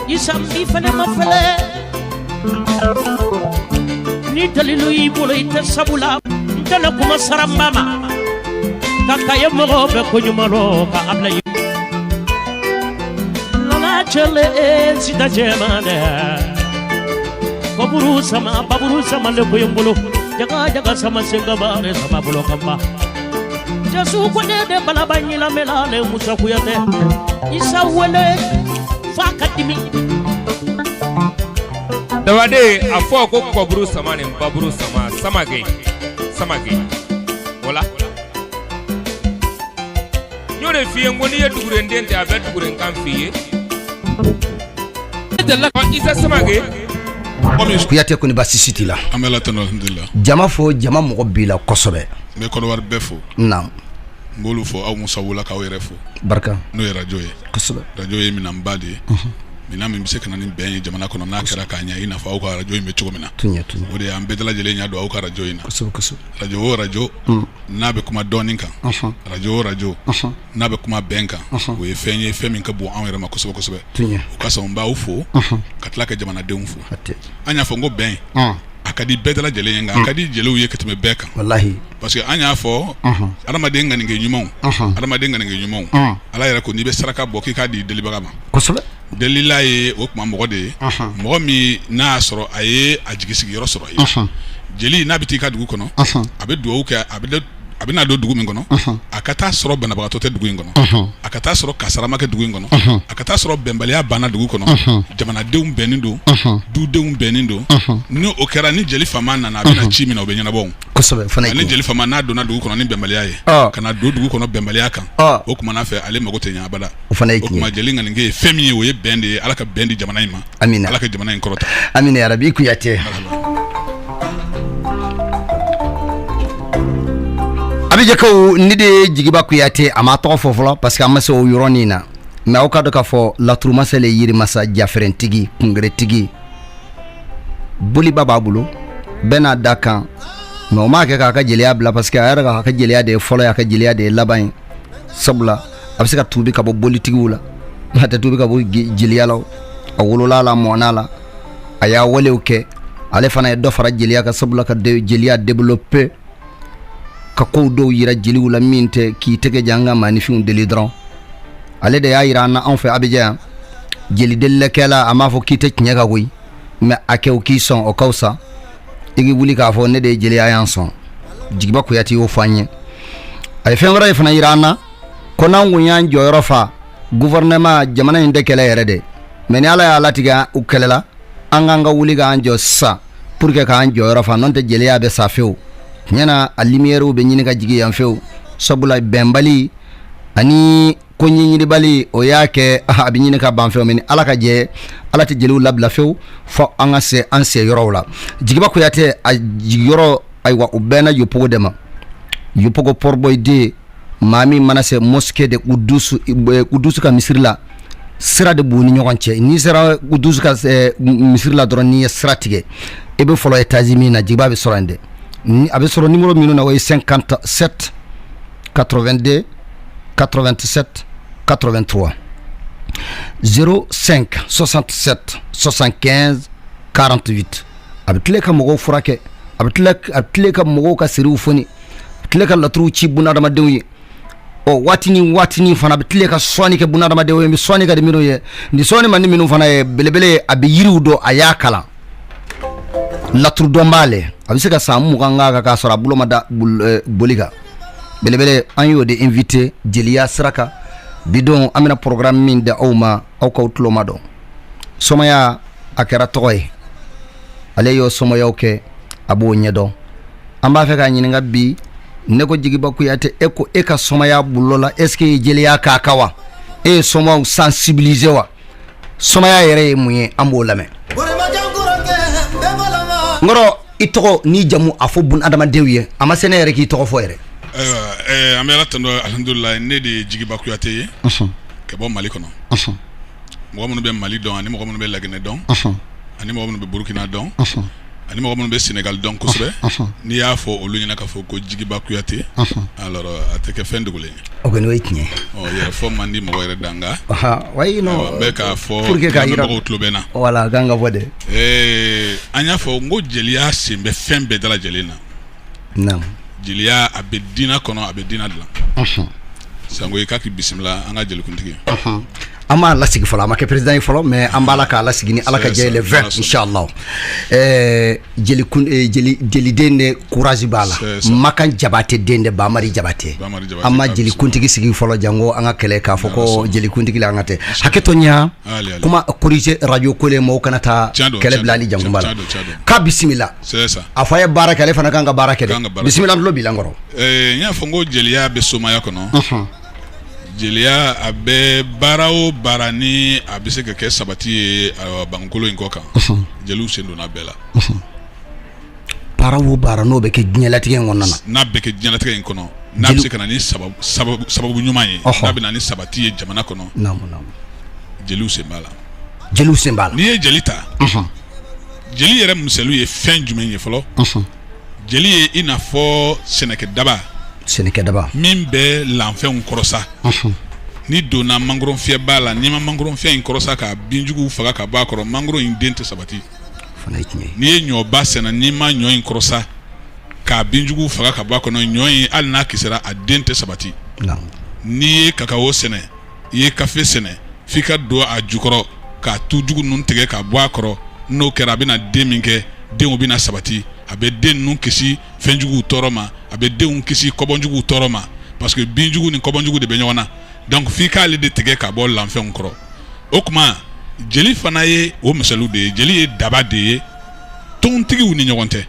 isambi fana mafele ni dalilu ibolo ite sabula ntana kuma sarambama kaka yemogo be kunyumalo ka abla lana chele sida jemane baburu sama le kuyumbulu jaga sama singabare sama bulo kamba jasu ko de balabani la melale musa kuyate isa wele fakatimi dawade afo ko baburu sama ne baburu sama gay wala nyore fiye ngoni ye dugure ndente abe dugure kan fiye de la ko isa sama gay kuyate ko ni basisiti la amela tan alhamdulillah jama fo jama mo bila kosobe me ko war befo nam ngolu fo aw musa wala ka were fo barka no ye radio ye kosobe radio ye minam bade minam mi se kana ni ben jamana kono na kera ka nya ina fa aw ka radio me chugo mina tunya o de am bedala jele nya do aw ka radio ina kosobe radio na be kuma doninka radio na be kuma benka o ye fenye femin ka bu an yere ma kosobe tunya o ka so mba u fo katla ka jamana de unfo anya fo ngo ben akadi bedala jele nga akadi jele uye ketime beka wallahi parce que anya fo adama de ngani nge nyumon ala yara ko ni be saraka boki ka di delibagama kosobe delila ye o kuma mogo de mogo mi na soro aye ajigisigi yoro soro ye jeli na biti ka dugu kono abe duwo ke abe na do dugu min kono akata soro banabagato te dugu ngono akata soro kasarama ke dugu ngono akata soro bembaliya bana dugu kono jamana deum benindo du deum benindo no okera ni jeli fama na na bina chimi na obenya na bon kosobe fana ni jeli fama na do na dugu kono ni bembaliya ye kana do dugu kono bembaliya kan o kuma na fe ale mago te nya abada o kuma jeli ngani nge femi wo ye bende alaka bendi jamana ima amina alaka jamana in korota amina ya rabbi ku yate abije ko nide jigiba kuyate ama to fofolo parce que amase o yoronina mais o kado ka fo la truma sele yiri masa jaferen tigi kungre tigi buli baba bulu bena dakan mais o ma ke ka jeliya bla parce que ayara ka jeliya de folo ya ka jeliya de laban sabla abse ka tubi ka bo boli tigi wula hata tubi ka bo jeliya law awulula la monala aya wole uke ale fana do fara jeliya ka sabla ka de jeliya développer ka ko do yira jeli wala minte ki tege janga manifin deli dron ale de ya yira na en fait abidjan jeli del kala ama fo ki te nyaga wi me ake o ki son o kausa igi wuli ka fo ne de jeli ayan son jigiba ko yati o fanye ay fengra fana yira na ko nan nyan joyoro fa gouvernement jamana inde kala yere de mais ni ala ya latiga u kelela anganga wuli ga anjo sa pour que ka anjo yoro fa non te jeli abe sa feu nyana alimiero be nyini ka jigi yan few sabula bembali ani ko nyini bali o yake abi nyini ka ban few men ala ka je ala te jelu labla few fo anga se anse yorola jigiba ko yate a yoro aywa ubena yopogo dema yopogo porboy de mami manase mosquée de kudusu ka misirla sira de buni nyokonche ni sira kudusu ka misirla droni stratégie ebe folo etazimi na jigiba be sorande avec son numéro minuna 57 82 87 83 05 67 75 48 avec ka mogo furake avec ka mogo ka siru foni avec ka latru ci buna dama dewi o watini fana avec ka swani ke buna dama dewi mi swani ka de mino ye ndi swani man minu fana e belebele abi yirudo ayakala latru dombale abise ka samu kanga ka sora bulo mada boliga belebele anyo de invité Jelia Sraka bidon amena programme min da awma aw ka utlo mado somaya akera toy ale yo somaya oke abo nyedo amba fe ka nyinga bi ne ko jigi bakku yate eko e ka somaya bulola est ce que Jelia ka kawa e somo sensibiliser wa somaya yere muye ambo lame ngoro itoko ni jamu afo bun adama dewiye ama sene yere ki itoko fo yere amela tando alhamdulillah ne de jigi baku yate ke bo mali kono mo mo be mali don ani mo mo be lagene don ani mo mo be burkina don ani mɔgɔ minnu bɛ Sénégal dɔn kosɛbɛ n'i y'a fɔ olu ɲɛna k'a fɔ ko Jigiba Kuyate alors a tɛ kɛ fɛn dogolen o kɔni o ye tiɲɛ yɛrɛ fɔ man di mɔgɔ yɛrɛ danga wayi non n bɛ k'a fɔ mɔgɔw tulo bɛ na voilà kan ka bɔ dɛ an y'a fɔ n ko jeliya sen bɛ fɛn bɛɛ da lajɛlen na naam jeliya a bɛ diinɛ kɔnɔ a bɛ diinɛ dilan sango i k'a k'i bisimila an ka jelikuntigi an b'a lasigi fɔlɔ a ma kɛ président ye fɔlɔ mais an b'a la k'a lasigi ni ala ka jɛ le 20 inchallah jeliden de courage b'a la Makan Jabate den de Bamari Jabate an ma jelikuntigi sigi fɔlɔ jango an ka kɛlɛ k'a fɔ ko jelikuntigi la an ka tɛ hakɛto ɲa kuma corriger radio kole mɔgɔw kana taa kɛlɛ bila ali jango bala k'a bisimila a fɔ a ye baara kɛ ale fana kan ka baara kɛ dɛ bisimila tulo b'i la nkɔrɔ n y'a fɔ n ko jeliya bɛ somaya kɔnɔ jeliya a bɛ baara o baara ni a bɛ se ka kɛ sabati ye bankolo in kɔ kan jeliw sen donna bɛɛ la baara o baara n'o bɛ kɛ diɲɛlatigɛ in kɔnɔna na n'a bɛ kɛ diɲɛlatigɛ in kɔnɔ n'a bɛ se ka na ni sababu ɲuman ye n'a bɛ na ni sabati ye jamana kɔnɔ jeliw sen b'a la jeliw sen b'a la n'i ye jeli ta jeli yɛrɛ misɛliw ye fɛn jumɛn ye fɔlɔ jeli ye i n'a fɔ sɛnɛkɛdaba min bɛ lanfɛnw kɔrɔsa ni donna mangoro fiyɛ b'a la n'i ma mangoro fiyɛ in kɔrɔsa ka binjuguw faga ka bɔ a kɔrɔ mangoro in den tɛ sabati n'i ye ɲɔba sɛnɛ n'i ma ɲɔ in kɔrɔsa ka binjuguw faga ka bɔ a kɔnɔ ɲɔ in hali n'a kisira a den tɛ sabati n'i ye kakao sɛnɛ i ye kafe sɛnɛ f'i ka don a jukɔrɔ k'a tu jugu ninnu tigɛ ka bɔ a kɔrɔ n'o kɛra a bɛna den min kɛ denw bɛna sabati a bɛ den ninnu kisi fɛnjuguw tɔɔrɔ ma a bɛ denw kisi kɔbɔnjuguw tɔɔrɔ ma parce que binjugu ni kɔbɔnjugu de bɛ ɲɔgɔn na donc f'i k'ale de tigɛ ka bɔ lanfɛnw kɔrɔ o tuma jeli fana ye o misaliw de ye jeli ye daba de ye tontigiw ni ɲɔgɔn tɛ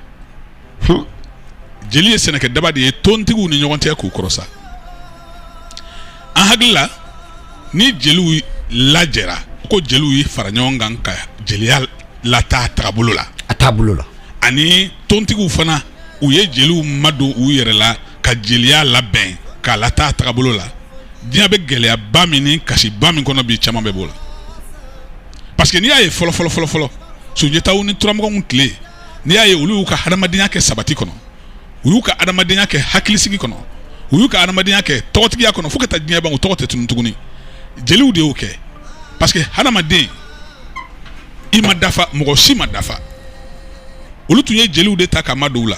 jeli ye sɛnɛkɛ daba de ye tontigiw ni ɲɔgɔn tɛ k'u kɔrɔsa an hakili la ni jeliw lajɛra ko jeliw ye fara ɲɔgɔn kan ka jeliya lataa tagabolo la a taabolo la ani tontigiw fana u ye jeliw madon u yɛrɛ la ka jeliya labɛn k'a lataa tagabolo la diɲɛ bɛ gɛlɛyaba min ni kasiba min kɔnɔ bi caman bɛ b'o la parce que n'i y'a ye fɔlɔ Sunjataw ni Turamaganw tile n'i y'a ye olu y'u ka hadamadenya kɛ sabati kɔnɔ u y'u ka hadamadenya kɛ hakilisigi kɔnɔ u y'u ka hadamadenya kɛ tɔgɔtigiya kɔnɔ fo ka taa diɲɛ ban u tɔgɔ tɛ tunun tuguni jeliw de y'o kɛ parce que hadamaden i ma dafa mɔgɔ si ma dafa olu tun ye jeliw de ta ka ma don u la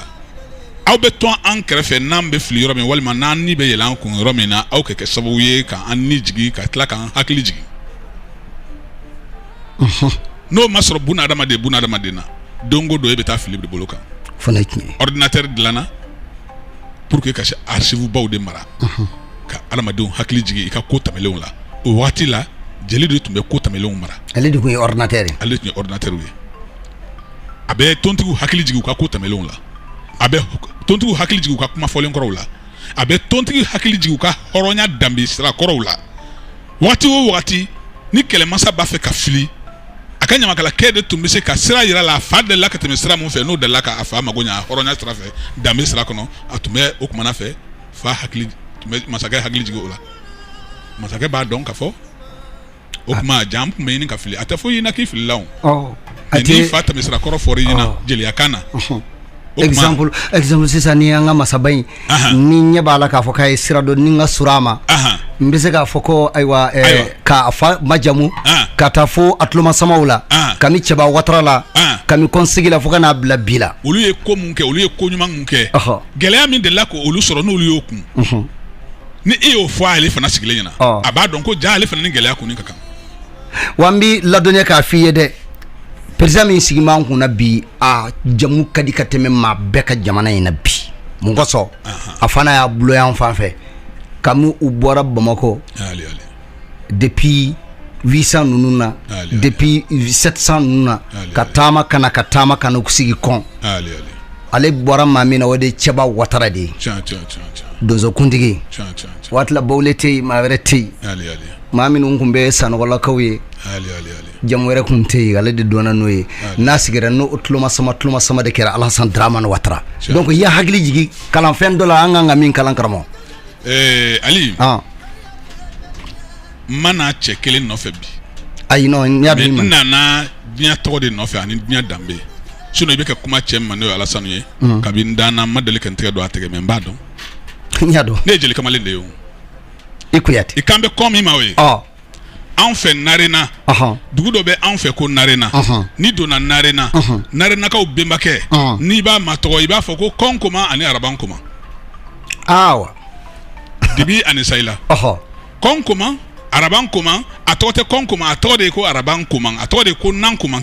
aw bɛ tɔn an kɛrɛfɛ n'an bɛ fili yɔrɔ min walima n'an ni bɛ yɛlɛ an kun yɔrɔ min na aw kɛ kɛ sababu ye ka an ni jigi ka tila k'an hakili jigin n'o ma sɔrɔ buna adamaden na don o don e bɛ taa fili de bolo kan ordinateur dilanna pour que ka se archive baw de mara ka adamadenw hakili jigin i ka ko tɛmɛlenw la o waati la jeli de tun bɛ ko tɛmɛlenw mara ale de tun ye ordinateur ye ale tun ye ordinateur ye a bɛ tontigiw hakili jigin u ka ko tɛmɛlenw la a bɛ tontigiw hakili jigin u ka kuma fɔlen kɔrɔw la a bɛ tontigiw hakili jigin u ka hɔrɔnya danbe sira kɔrɔw la waati o waati ni kɛlɛmasa b'a fɛ ka fili a ka ɲamakalakɛ de tun bɛ se ka sira yira la a fa delila ka tɛmɛ sira mun fɛ n'o delila ka a fa mago ɲa hɔrɔnya sira fɛ danbe sira kɔnɔ a tun bɛ o kumana fɛ fa hakili tun bɛ masakɛ hakili jigin o la masakɛ b'a dɔn ka fɔ o kuma jam tun bɛ ɲini ka fili a tɛ fɔ ɲina k'i filila o ni fa tɛmɛ sira kɔrɔ fɔra ɲina jeliya kan na exemple sisan ni an ka masaba in ni ɲɛ b'a la k'a fɔ k'a ye sira dɔ ni n ka surun a ma n bɛ se k'a fɔ ko ayiwa k'a fa majamu ka taa fo a tulomasamaw la kami cɛba watara la kami kɔnsigi la fo ka n'a bila bi la olu ye ko mun kɛ olu ye ko ɲuman mun kɛ gɛlɛya min delila ko olu sɔrɔ n'olu y'o kun ni e y'o fɔ ale fana sigilen ɲɛna a b'a dɔn ko ja ale fana ni gɛlɛya kunni ka kan wa n bɛ ladɔnniya k'a f'i ye dɛ président min sigi b'an kunna bi a jamu ka di ka tɛmɛ maa bɛɛ ka jamana in na bi mun kosɔn a fana y'a bolo yan fan fɛ kami u bɔra Bamako depuis 800 ninnu na depuis 700 ninnu na ka taama kana u sigi kɔn ale bɔra maa min na o de ye Cɛba Watara de ye donsokuntigi waati la Bawule tɛ yen maa wɛrɛ tɛ yen maa minnu tun bɛ Sanɔgɔlakaw ye jamu wɛrɛ kun tɛ yen ale de donna n'o ye n'a sigira n'o tulomasama de kɛra Alasan Dramani Watara donc i ya hakili jigin kalanfɛn dɔ la an kan ka min kalan karamɔgɔ Ali mana cɛ kelen nɔfɛ bi ayi non n y'a dɔn n nana diɲɛ tɔgɔ de nɔfɛ ani diɲɛ danbe Sinon, il y a kuma chem manu Alassane ye. Kabin dana madeli kentre do atege membado. Nyado. Ne jeli kamalende yo. Ikuyati. Ikambe komi mawe. Oh. An fɛ narena dugu dɔ bɛ an fɛ ko narena ni donna narena narenakaw benbakɛ n'i b'a matɔgɔ i b'a fɔ ko kɔnkoma ani araban koma awa dibi ani sayila kɔnkoma araban koma a tɔgɔ tɛ kɔnkoma a tɔgɔ de ye ko araban koma a tɔgɔ de ye ko nankoma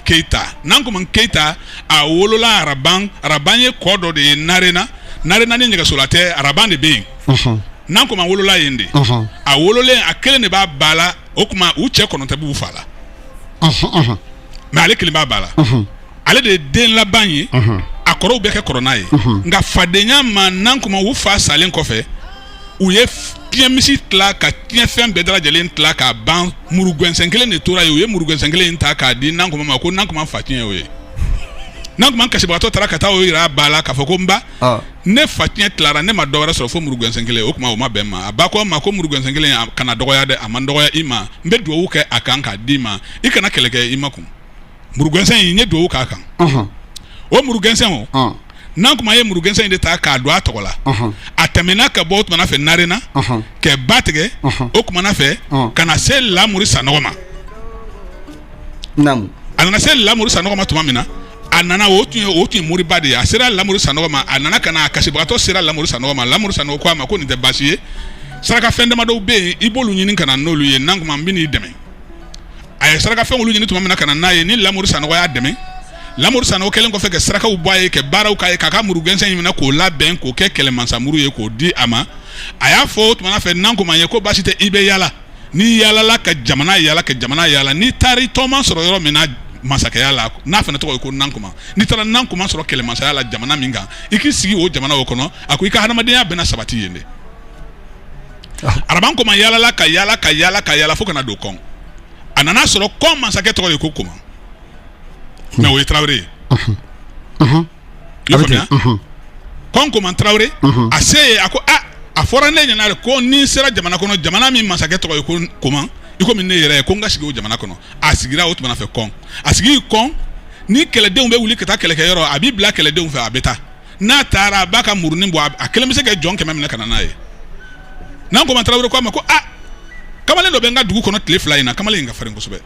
keita a wolola araban ye kɔ dɔ de ye narena ni nɛgɛsola tɛ araban de bɛ yen nankoma wolola yen de a wololen a kelen de b'a ba la o kuma u cɛ kɔnɔntɛ b'u fa la mais ale kelen b'a ba la ale de ye den laban ye a kɔrɔw bɛɛ kɛ kɔrɔna ye nka fadenya ma nankoma u fa salen kɔfɛ u ye tiɲɛmisi tila ka tiɲɛfɛn bɛɛ lajɛlen tila k'a ban murugɛnsɛn kelen de tora ye u ye murugɛnsɛn kelen ta k'a di nankoma ma ko nankoma fa tiɲɛ y'o ye nankoma kasibagatɔ taara ka taa o yira a ba la k'a fɔ ko n ba ne fa tiɲɛ tilara ne ma dɔ wɛrɛ sɔrɔ fo murugɛnsɛn kelen o kuma o ma bɛn ma a ba ko ma ko murugɛnsɛn kelen kana dɔgɔya dɛ a man dɔgɔya i ma n bɛ duwawu kɛ a kan k'a d'i ma i kana kɛlɛ kɛ i ma kun murugɛnsɛn in n ye duwawu k'a kan o murugɛnsɛn o nankoma ye murugɛnsɛn in de ta k'a don a tɔgɔ la a tɛmɛna ka bɔ o tumana fɛ narena kɛ ba tigɛ o kumana fɛ ka na se lamuri sanɔgɔ ma a nana se lamuri sanɔgɔ ma tuma min na a nana o tun ye moriba de ye a sera lamuru sanɔgɔ ma a nana ka na kasibagatɔ sera lamuru sanɔgɔ ma lamuru sanɔgɔ ko a ma ko nin tɛ baasi ye saraka fɛn damadɔw bɛ yen i b'olu ɲini ka na n'olu ye nankoma n bɛ n'i dɛmɛ a ye saraka fɛn olu ɲini tuma min na ka na n'a ye ni lamuru sanɔgɔ y'a dɛmɛ lamuru sanɔgɔ kɛlen kɔfɛ ka sarakaw bɔ a ye ka baaraw k'a ye k'a ka murugɛnsɛn minɛ k'o labɛn k'o kɛ kɛlɛmansamuru ye k'o di a ma a y'a fɔ o tuma fɛ nankoma ye ko baasi tɛ i bɛ yaala n'i yaalala ka jamana yaala n'i taara i tɔɔma sɔrɔ yɔrɔ min na masakɛya la n'a fana tɔgɔ ye ko nankoma n'i taara nankoma sɔrɔ kɛlɛmasaya la jamana min kan i k'i sigi o jamana o kɔnɔ a ko i ka hadamadenya bɛna sabati yen de araban koma yaalala ka yaala fo kana don kɔn a nana sɔrɔ kɔn masakɛ tɔgɔ ye ko koma mais o ye tarawele ye i y'a faamuya kɔn koma tarawele a se ye a ko a fɔra ne ɲɛna de ko ni sera jamana kɔnɔ jamana min masakɛ tɔgɔ ye ko koma i komi ne yɛrɛ ye ko n ka sigi o jamana kɔnɔ a sigira o tuma fɛ kɔn a sigi kɔn ni kɛlɛdenw bɛ wuli ka taa kɛlɛkɛyɔrɔ a b'i bila kɛlɛdenw fɛ a bɛ taa n'a taara a b'a ka murunin bɔ a kelen bɛ se ka jɔn 100 minɛ ka na n'a ye n'an ko tarawele ko a ma ko kamalen dɔ bɛ n ka dugu kɔnɔ tile 2 in na kamalen in ka farin kosɛbɛ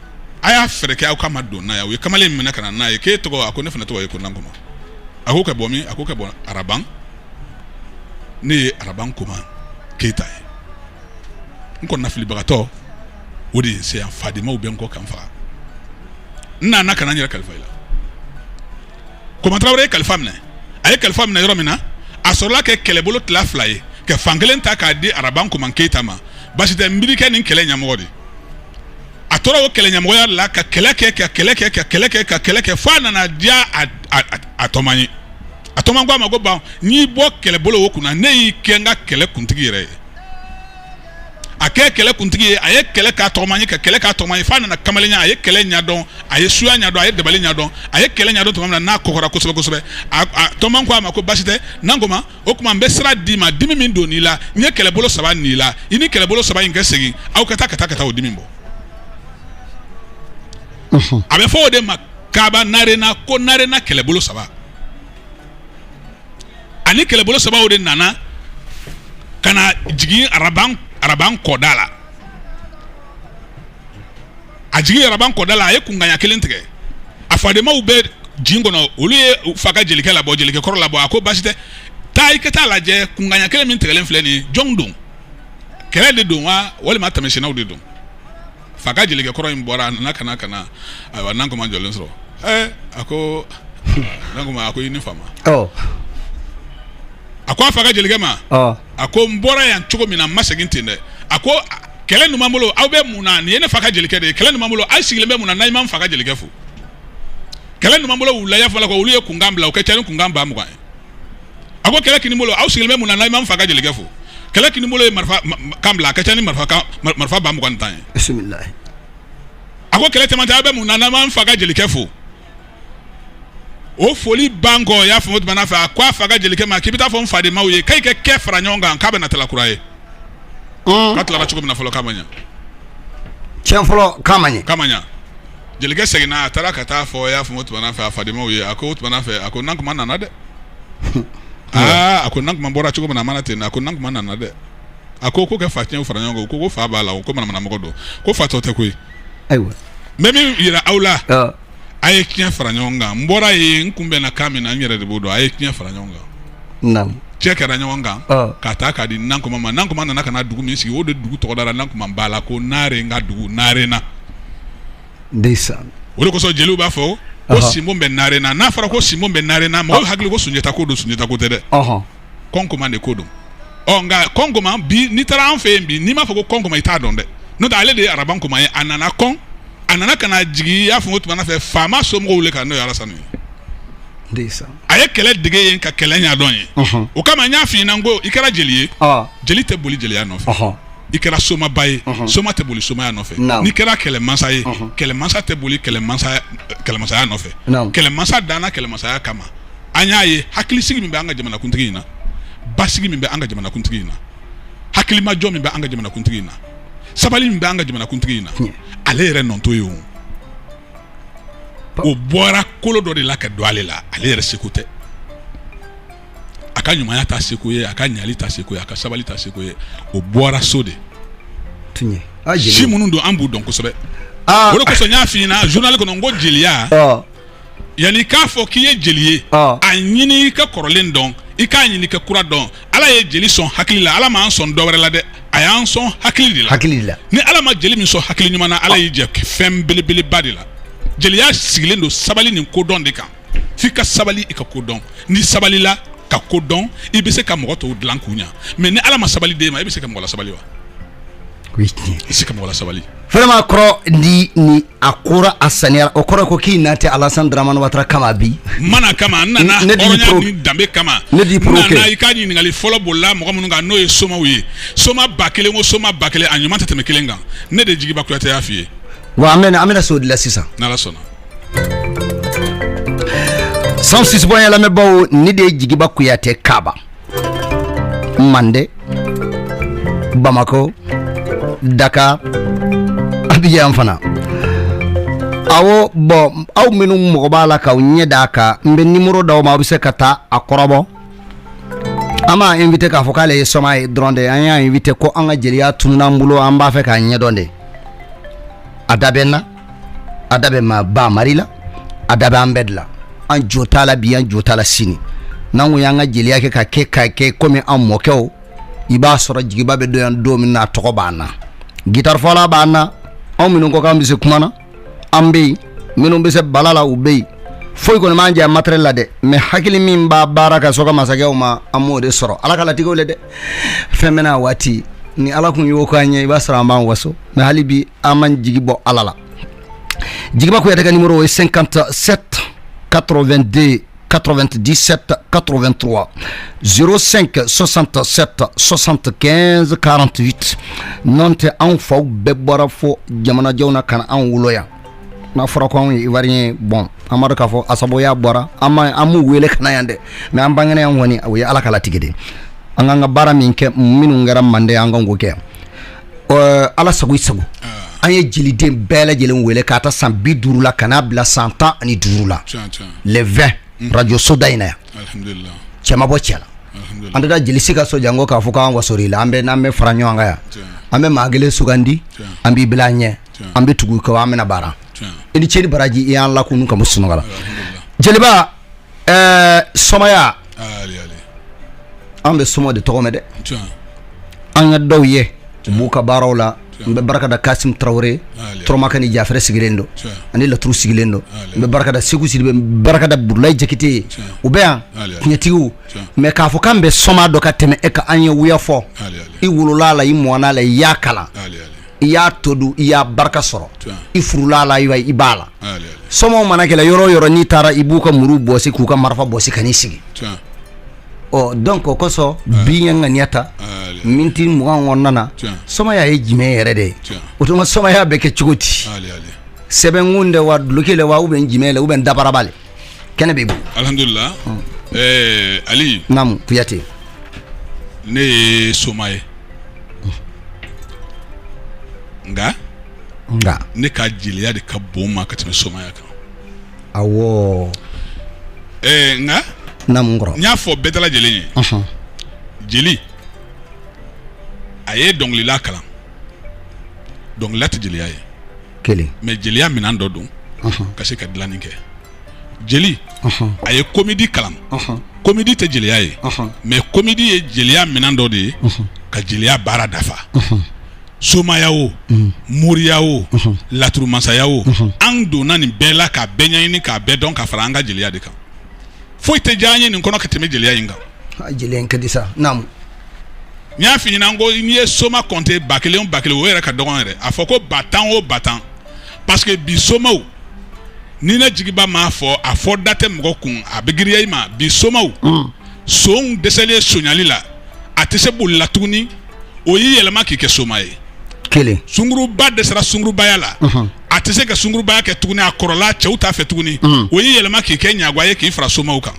a y'a fɛrɛ kɛ aw ka ma don n'a ye o ye kamalen in minɛ ka na n'a ye k'e tɔgɔ a ko ne fana tɔgɔ ye ko nankoma a ko ka bɔ min a ko ka bɔ araban ne ye araban koma keyita ye n kɔni nafilibagatɔ o de ye se yan fademaw bɛ n kɔ kan faga n nana ka na n yɛrɛ kalifa i la koma tarawele ye kalifa minɛ a ye kalifa minɛ yɔrɔ min na a sɔrɔla kɛ kɛlɛbolo tila 2 ye ka fan kelen ta k'a di araban koma keyita ma basi tɛ nbirikɛ nin kɛlɛ ɲɛmɔgɔ de a tora o kɛlɛ ɲɛmɔgɔya la ka kɛlɛ kɛ fo a nana diya a tɔman ye a tɔman ko a ma ko ban n'i bɔ kɛlɛbolo o kunna ne y'i kɛ n ka kɛlɛ kuntigi yɛrɛ ye a kɛ kɛlɛ kuntigi ye a ye kɛlɛ k'a tɔgɔman ye ka kɛlɛ k'a tɔgɔman ye f'a nana kamalenya a ye kɛlɛ ɲɛdɔn a ye suya ɲɛdɔn a ye dabali ɲɛdɔn a ye kɛlɛ ɲɛdɔn tuma min na n'a kɔgɔra kosɛbɛ a tɔgɔman ko a ma ko basi tɛ n'an ko ma o tuma n bɛ sira d'i ma dimi min don n'i la n ye kɛlɛbolo 3 n'i la i ni kɛlɛbolo 3 in kɛ segin aw ka taa o dimi bɔ a bɛ fɔ o de ma Kaaba narena ko narena kɛlɛbolo 3 ani kɛlɛbolo 3 o de nana ka na jigin araban kɔda la a jigin araban kɔda la a ye kunganya kelen tigɛ a fademaw bɛ jin kɔnɔ olu ye fa ka jelikɛ labɔ jelikɛ kɔrɔ labɔ a ko basi tɛ taa i ka taa lajɛ kunganya kelen min tigɛlen filɛ nin jɔn don kɛlɛ de don wa walima tɛmɛsennaw de don fa ka jelikɛ kɔrɔ in bɔra a nana ka na ayiwa n'an kɔma jɔlen sɔrɔ a ko n'an kɔma a ko i ni fama a ko a fa ka jelikɛ ma a ko n bɔra yan cogo min na n ma segin ten dɛ a ko kɛlɛ ninnu b'an bolo aw bɛ mun na nin ye ne fa ka jelikɛ de ye kɛlɛ ninnu b'an bolo aw sigilen bɛ mun na n'a ma n fa ka jelikɛ fo kɛlɛ ninnu b'an bolo wulaya fɔlɔ ko olu ye kunkan bila o kɛ ca ni kunkan 20 ye a ko kɛlɛ kini bolo aw sigilen bɛ mun na n'a ma n fa ka jelikɛ fo kɛlɛ kini bolo ye marifa kan bila a kɛ ca ni marifa 20 tan ye bisimilahi a ko kɛlɛ caman tɛ aw bɛ mun na n'a ma n fa ka jelikɛ fo o foli banko y'a fɔ o tuma fɛ a ko a fa ka jelikɛ ma k'i bɛ taa fɔ n fademaw ye k'e ka kɛ fara ɲɔgɔn kan k'a bɛ na tala kura ye k'a tilara cogo min na fɔlɔ k'a ma ɲɛ tiɲɛ fɔlɔ k'a ma ɲɛ jelikɛ seginna a taara ka taa fɔ y'a fɔ o tumana fɛ a fadenmaw ye a ko o tumana fɛ a ko nan kuma nana dɛ a ko nan kuma bɔra cogo min na a mana ten a ko nan kuma nana dɛ a ko kɛ fa tiɲɛw fara ɲɔgɔn kan ko fa b'a la o ko manamana mɔgɔ don ko fa tɔ tɛ koyi ayiwa mɛ min yira aw la a ye tiɲɛ fara ɲɔgɔn kan n bɔra yen n kun bɛnna kan min na n yɛrɛ de b'o dɔn a ye tiɲɛ fara ɲɔgɔn kan naamu cɛ kɛra ɲɔgɔn kan ka taa k'a di nan kuma ma nan kuma nana ka na dugu min sigi o de dugu tɔgɔ dara nan kuma b'a la ko naare n ka dugu naarena ndeysaan o de kosɔn jeliw b'a fɔ ko Sinbo bɛ naarena n'a fɔra ko Sinbo bɛ naarena mɔgɔw hakili ko Sunjata ko don Sunjata ko tɛ dɛ Kɔnkɔma de ko don nka Kɔnkɔma bi n'i taara an fɛ yen bi n'i m'a fɔ ko Kɔnkɔma i t'a dɔn dɛ n'o tɛ ale de ye araban kɔma ye a nana ka na jigin i y'a fɔ o tumana fɛ faama somɔgɔw wele ka n'o ye Alasani ye a ye kɛlɛ dege yen ka kɛlɛ ɲɛdɔn ye o kama n y'a f'i ɲɛna n ko i kɛra jeli ye jeli tɛ boli jeliya nɔfɛ i kɛra somaba ye soma tɛ boli somaya nɔfɛ n'i kɛra kɛlɛmansa ye kɛlɛmansa tɛ boli kɛlɛmasaya nɔfɛ kɛlɛmansa danna kɛlɛmasaya kama an y'a ye hakilisigi min bɛ an ka jamanakuntigi in na basigi min bɛ an ka jamanakuntigi in na hakilimajɔ min bɛ an ka jamanakuntigi in na sabali min bɛ an ka jamanakuntigi in na ale yɛrɛ nɔntɔ ye o bɔra kolo dɔ de la ka don ale la ale yɛrɛ seko tɛ a ka ɲumanya ta seko ye a ka ɲali ta seko ye a ka sabali ta seko ye o bɔra so de si minnu don an b'u dɔn kosɛbɛ o de kosɔn n y'a f'i ɲɛna journal kɔnɔ n ko jeliya yanni k'a fɔ k'i ye jeli ye a ɲini i ka kɔrɔlen dɔn i k'a ɲini ka kura dɔn ala ye jeli sɔn hakili la ala m'an sɔn dɔwɛrɛ la dɛ a y'an sɔn hakili de la ni ala ma jeli min sɔn hakili ɲuman na ala y'i jɛ fɛn belebeleba de la jeliya sigilen don sabali ni kodɔn de kan f'i ka sabali i ka kodɔn ni sabali la ka kodɔn i bɛ se ka mɔgɔ tɔw dilan k'u ɲa mais ni ala ma sabali d'e ma i bɛ se ka mɔgɔ la sabali wa i bɛ se ka mɔgɔ la sabali vraiment kɔrɔ ni a kora a saniyara o kɔrɔ ko k'i nate Alassane Dramane Ouattara kama bi mana kama n nana hɔrɔnya ni danbe kama n nana i ka ɲininkali fɔlɔ bolila mɔgɔ minnu kan n'o ye somaw ye soma 1000 o soma 1000 a ɲuman tɛ tɛmɛ 1 kan ne de Jigiba Kuyate y'a f'i ye wa an bɛna se o de la sisan n'Ala sɔnna 106 point lamɛnbaaw ni de ye Jigiba Kuyate Kaba Mande Bamako Dakar Abidjan fana awo bon aw minnu mɔgɔ b'a la k'aw ɲɛ d'a kan n bɛ numéro d'aw ma aw bɛ se ka taa a kɔrɔbɔ an m'a invité k'a fɔ k'ale ye sɔma ye dɔrɔn de an y'a invité ko an ka jeliya tunun'an bolo an b'a fɛ k'a ɲɛdɔn de a da bɛ n na a da bɛ ma ba mari la a da bɛ an bɛɛ de la an jo t'a la bi an jo t'a la sini n'an ko y'an ka jeliya kɛ ka kɛ komi an mɔkɛw i b'a sɔrɔ Jigiba bɛ don yan don min na a tɔgɔ b'an na guitare fɔla b'an na anw minnu ko k'an bɛ se kuma na an bɛ yen minnu bɛ se bala la u bɛ yen foyi kɔni m'an jɛ matériel la dɛ mais hakili min b'a baara ka sɔrɔ ka masakɛw ma an m'o de sɔrɔ ala ka latigɛw le dɛ fɛn bɛna waati ni ala kun y'o k'an ɲɛ i b'a sɔrɔ an b'an waso mais hali bi an man jigi bɔ ala la Jigiba Kuyate ka numéro est 57 82 97 83 05 67 75 48 non tɛ anw faw bɛɛ bɔra fɔ jamanadenw na ka na anw wolo yan n'a fɔra ko anw ye ivoirien bon an b'a dɔn k'a fɔ asaboya bɔra an m'u wele ka na yan dɛ mais an bangena yan kɔni o ye ala ka latigɛ de an k'an ka baara min kɛ minnu kɛra mande an kan k'o kɛ ala sago i sago an ye jeliden bɛɛ lajɛlen wele k'a ta san 50 la ka n'a bila san 15 la les 20 radio soda in na yan cɛ ma bɔ cɛ la an tɛ taa jelisi ka so janko k'a fɔ k'an wasori la an bɛ fara ɲɔgɔn kan yan an bɛ maa kelen sugandi an b'i bila an ɲɛ an bɛ tugu kɛ an bɛna baara i ni cɛ ni baraji i y'an lakunu ka bɔ sunɔgɔ la jeliba sɔmaya an bɛ sɔmɔ de tɔgɔ mɛn dɛ an ka dɔw ye u b'u ka baaraw la n bɛ barika da Kasim Traoré Tɔrɔmaka ni Jafɛrɛ sigilen don ani Laturu sigilen don n bɛ barika da Seku Sidibe n barika da Burulayi Jakite u bɛ yan tiɲɛtigiw mais k'a fɔ k'an bɛ sɔma dɔ ka tɛmɛ e ka an ye wuya fɔ i wolola la i mɔna la i y'a kalan i y'a todu i y'a barika sɔrɔ i furula la i b'a la sɔmaw mana kɛlɛ yɔrɔ o yɔrɔ n'i taara i b'u ka muru bɔsi k'u ka marifa bɔsi ka n'i sigi donc o kosɔn bi n ka ŋaniya ta minti 20 kɔnɔna na sɔmaya ye jumɛn yɛrɛ de ye o tuma sɔmaya bɛ kɛ cogo di sɛbɛnkun de wa duloki le wa ou bien jumɛn le ou bien dabaraba le kɛnɛ b'i bolo alhamdulillah Ali namu Kuyate ne ye soma ye nga nga ne ka jeliya de ka bon ma ka tɛmɛ somaya kan awɔ nga na mun kɔrɔ n y'a fɔ bɛɛ dala lajɛlen ye jeli a ye dɔnkilila kalan dɔnkilila tɛ jeliya ye kelen mais jeliya minɛn dɔ don ka se ka dilanni kɛ jeli a ye comédie kalan comédie tɛ jeliya ye mais comédie ye jeliya minɛn dɔ de ye ka jeliya baara dafa somaya o moriya o laturumasaya o an donna nin bɛɛ la ka bɛɛ ɲɛɲini k'a bɛɛ dɔn ka fara an ka jeliya de kan foyi tɛ diya an ye nin kɔnɔ ka tɛmɛ jeliya in kan jeliya in ka di sa naamu n y'a f'i ɲɛna ko n'i ye soma compter 1000 o 1000 o yɛrɛ ka dɔgɔn yɛrɛ a fɔ ko 10 o 10 parce que bi somaw ni ne jigiba m'a fɔ a fɔ da tɛ mɔgɔ kun a bɛ giriya i ma bi somaw sonw dɛsɛlen soɲali la a tɛ se bolila tuguni o y'i yɛlɛma k'i kɛ soma ye kelen sunguruba dɛsɛra sungurubaya la a tɛ se ka sungurubaya kɛ tuguni a kɔrɔla cɛw t'a fɛ tuguni o y'i yɛlɛma k'i kɛ ɲagwa ye k'i fara somaw kan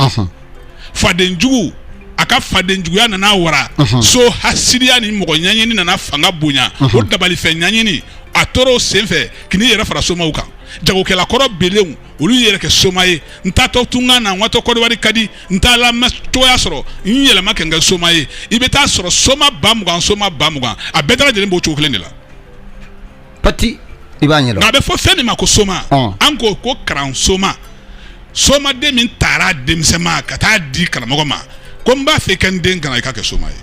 fadenjugu a ka fadenjuguya nana wara so hasidiya ni mɔgɔ ɲaɲini nana fanga bonya o dabalifɛn ɲaɲini a tora o senfɛ k'i n'i yɛrɛ fara somaw kan jagokɛla kɔrɔ belenw olu yɛrɛ kɛ soma ye n taatɔ tunga na n watɔ kɔdiwari ka di n t'a la cogoya sɔrɔ n yɛlɛma kɛ n kɛ soma ye i bɛ taa sɔrɔ soma 20,000 a bɛɛ dara lajɛlen b'o cogo kelen de la pati i b'a ɲɛdɔn nka a bɛ fɔ fɛn min ma ko soma an ko ko karan soma somaden min taara denmisɛn ma ka taa di karamɔgɔ ma ko n b'a fɛ i ka n den kana i ka kɛ soma ye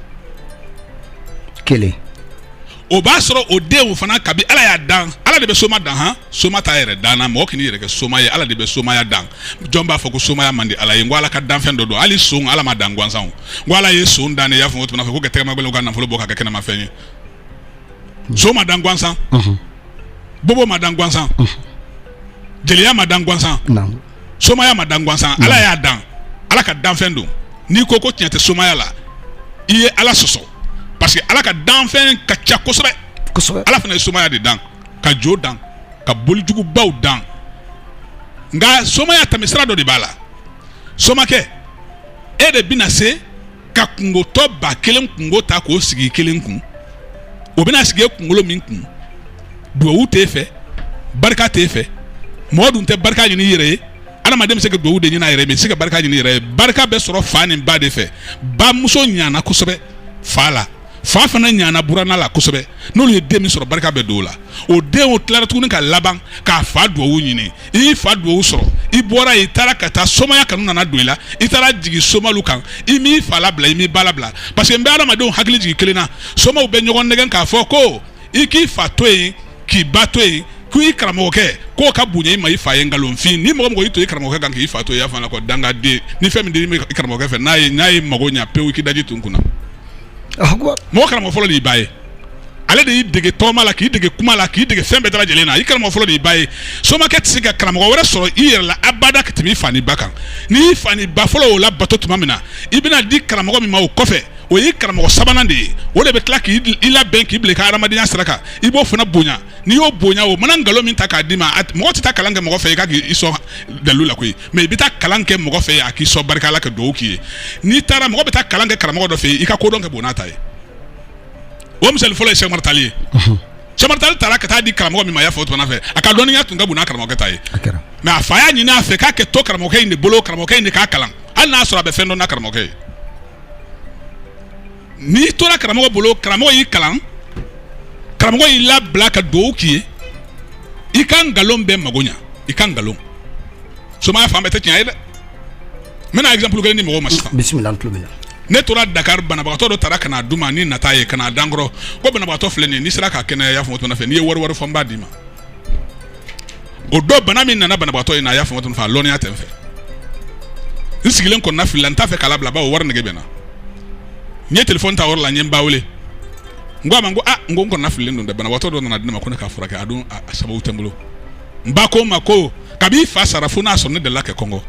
kelen o b'a sɔrɔ o den fana kabi ala y'a dan ala de bɛ soma dan han soma t'a yɛrɛ dan na mɔgɔ k'i yɛrɛ kɛ soma ye ala de bɛ somaya dan jɔn b'a fɔ ko somaya man di ala ye n ko ala ka danfɛn dɔ don hali son ala ma dan gansan n ko ala ye son dan ne y'a fɔ o tuma fɛ ko ka tɛgɛma gbɛlɛn ka nafolo bɔ ka kɛ kɛnɛmafɛn ye so ma dan gansan bobo ma dan gansan jeliya ma dan gansan somaya ma dan gansan ala y'a dan ala ka danfɛn don n'i ko tiɲɛ tɛ somaya la i ye ala sɔsɔ parce que ala ka danfɛn ka ca kosɛbɛ ala fana ye somaya de dan ka jo dan ka bolijugubaw dan nka somaya tɛmɛsira dɔ de b'a la somakɛ e de bɛna se ka kungotɔ 1000 kungo ta k'o sigi kelen kun o bɛna sigi kunkolo min kun duwawu t'e fɛ barika t'e fɛ mɔgɔ dun tɛ barika ɲini i yɛrɛ ye adamaden bɛ se ka duwawu de ɲini a yɛrɛ ye mais i tɛ se ka barika ɲini i yɛrɛ ye barika bɛ sɔrɔ fa ni ba de fɛ bamuso ɲana kosɛbɛ fa la fa fana ɲana buranna la kosɛbɛ n'olu ye den min sɔrɔ barika bɛ don o la o den o tilara tuguni ka laban k'a fa duwawu ɲini i y'i fa duwawu sɔrɔ i bɔra yen i taara ka taa somaya kanu nana don i la i taara jigin somalu kan i m'i fa labila i m'i ba labila parce que n bɛ adamadenw hakili jigin kelen na somaw bɛ ɲɔgɔn nɛgɛn k'a fɔ ko i k'i fa to yen k'i ba to yen ko i karamɔgɔkɛ k'o ka bonya i ma i fa ye nkalonfin ni mɔgɔ mɔgɔ y'i to i karamɔgɔkɛ kan k'i fa to i y'a fɔ a la ko dangaden ni fɛn min dir'i i karamɔgɔkɛ fɛ n'a ye mago ɲa pewu i k'i daji to n kunna mɔgɔ karamɔgɔ fɔlɔ de y'i ba ye ale de y'i dege tɔgɔma la k'i dege kuma la k'i dege fɛn bɛɛ dara lajɛlen na i karamɔgɔ fɔlɔ de y'i ba ye somakɛ tɛ se ka karamɔgɔ wɛrɛ sɔrɔ i yɛrɛ la abada ka tɛmɛ i fa ni ba kan n'i fa ni ba fɔlɔ o la bato tuma min na i bɛna di karamɔgɔ min ma o kɔfɛ o y'i karamɔgɔ sabanan de ye o de bɛ tila k'i labɛn k'i bila i ka hadamadenya sira kan i b'o fana bonya n'i y'o bonya o mana nkalon min ta k'a d'i ma mɔgɔ tɛ taa kalan kɛ mɔgɔ fɛ i ka k'i sɔn dalilu la koyi mais i bɛ taa kalan kɛ mɔgɔ fɛ a k'i sɔn barika ala ka duwawu k'i ye n'i taara mɔgɔ bɛ taa kalan kɛ karamɔgɔ dɔ fɛ yen i ka kodɔn kɛ bon n'a ta ye o misali fɔlɔ ye Cheikh Umar Tali ye Cheikh Umar Tali taara ka taa di karamɔgɔ min ma y'a fɔ o tuma fɛ a ka dɔnniya tun ka bon n'a karamɔgɔkɛ ta ye mais a fa y'a ɲini a fɛ k'a kɛ to karamɔgɔkɛ in de bolo karamɔgɔkɛ in de k'a kalan hali n'a sɔrɔ a bɛ fɛn dɔn n'a karamɔgɔkɛ ye n'i tora karamɔgɔ bolo karamɔgɔ y'i kalan karamɔgɔ y'i labila ka duwawu k'i ye i ka nkalon bɛɛ mago ɲa i ka nkalon somaya fan bɛɛ tɛ tiɲɛ ye dɛ n bɛna exemple kelen di mɔgɔw ma sisan bisimila tulo bɛ ne tora Dakar banabagatɔ dɔ taara ka n'a d'u ma ni nata ye ka n'a dankɔrɔ ko banabagatɔ filɛ nin ye n'i sera k'a kɛnɛya y'a fɔ o tuma fɛ n'i ye wari fɔ n b'a d'i ma o dɔ bana min nana banabagatɔ in na a y'a fɔ o tuma fɛ a lɔnniya tɛ n fɛ n sigilen kɔnɔna fili la n t'a fɛ k'a labila bawo wari nege bɛ na n ye téléphone ta o yɔrɔ la n ye n ba wele n ko a ma n ko n ko n kɔnɔna fililen don dɛ banabagatɔ dɔ nana di ne ma ko ne k'a furakɛ a don a sababu tɛ n bolo n ba ko n ma ko kabi i fa sara fo n'a sɔrɔ ne delila kɛ kɔngɔ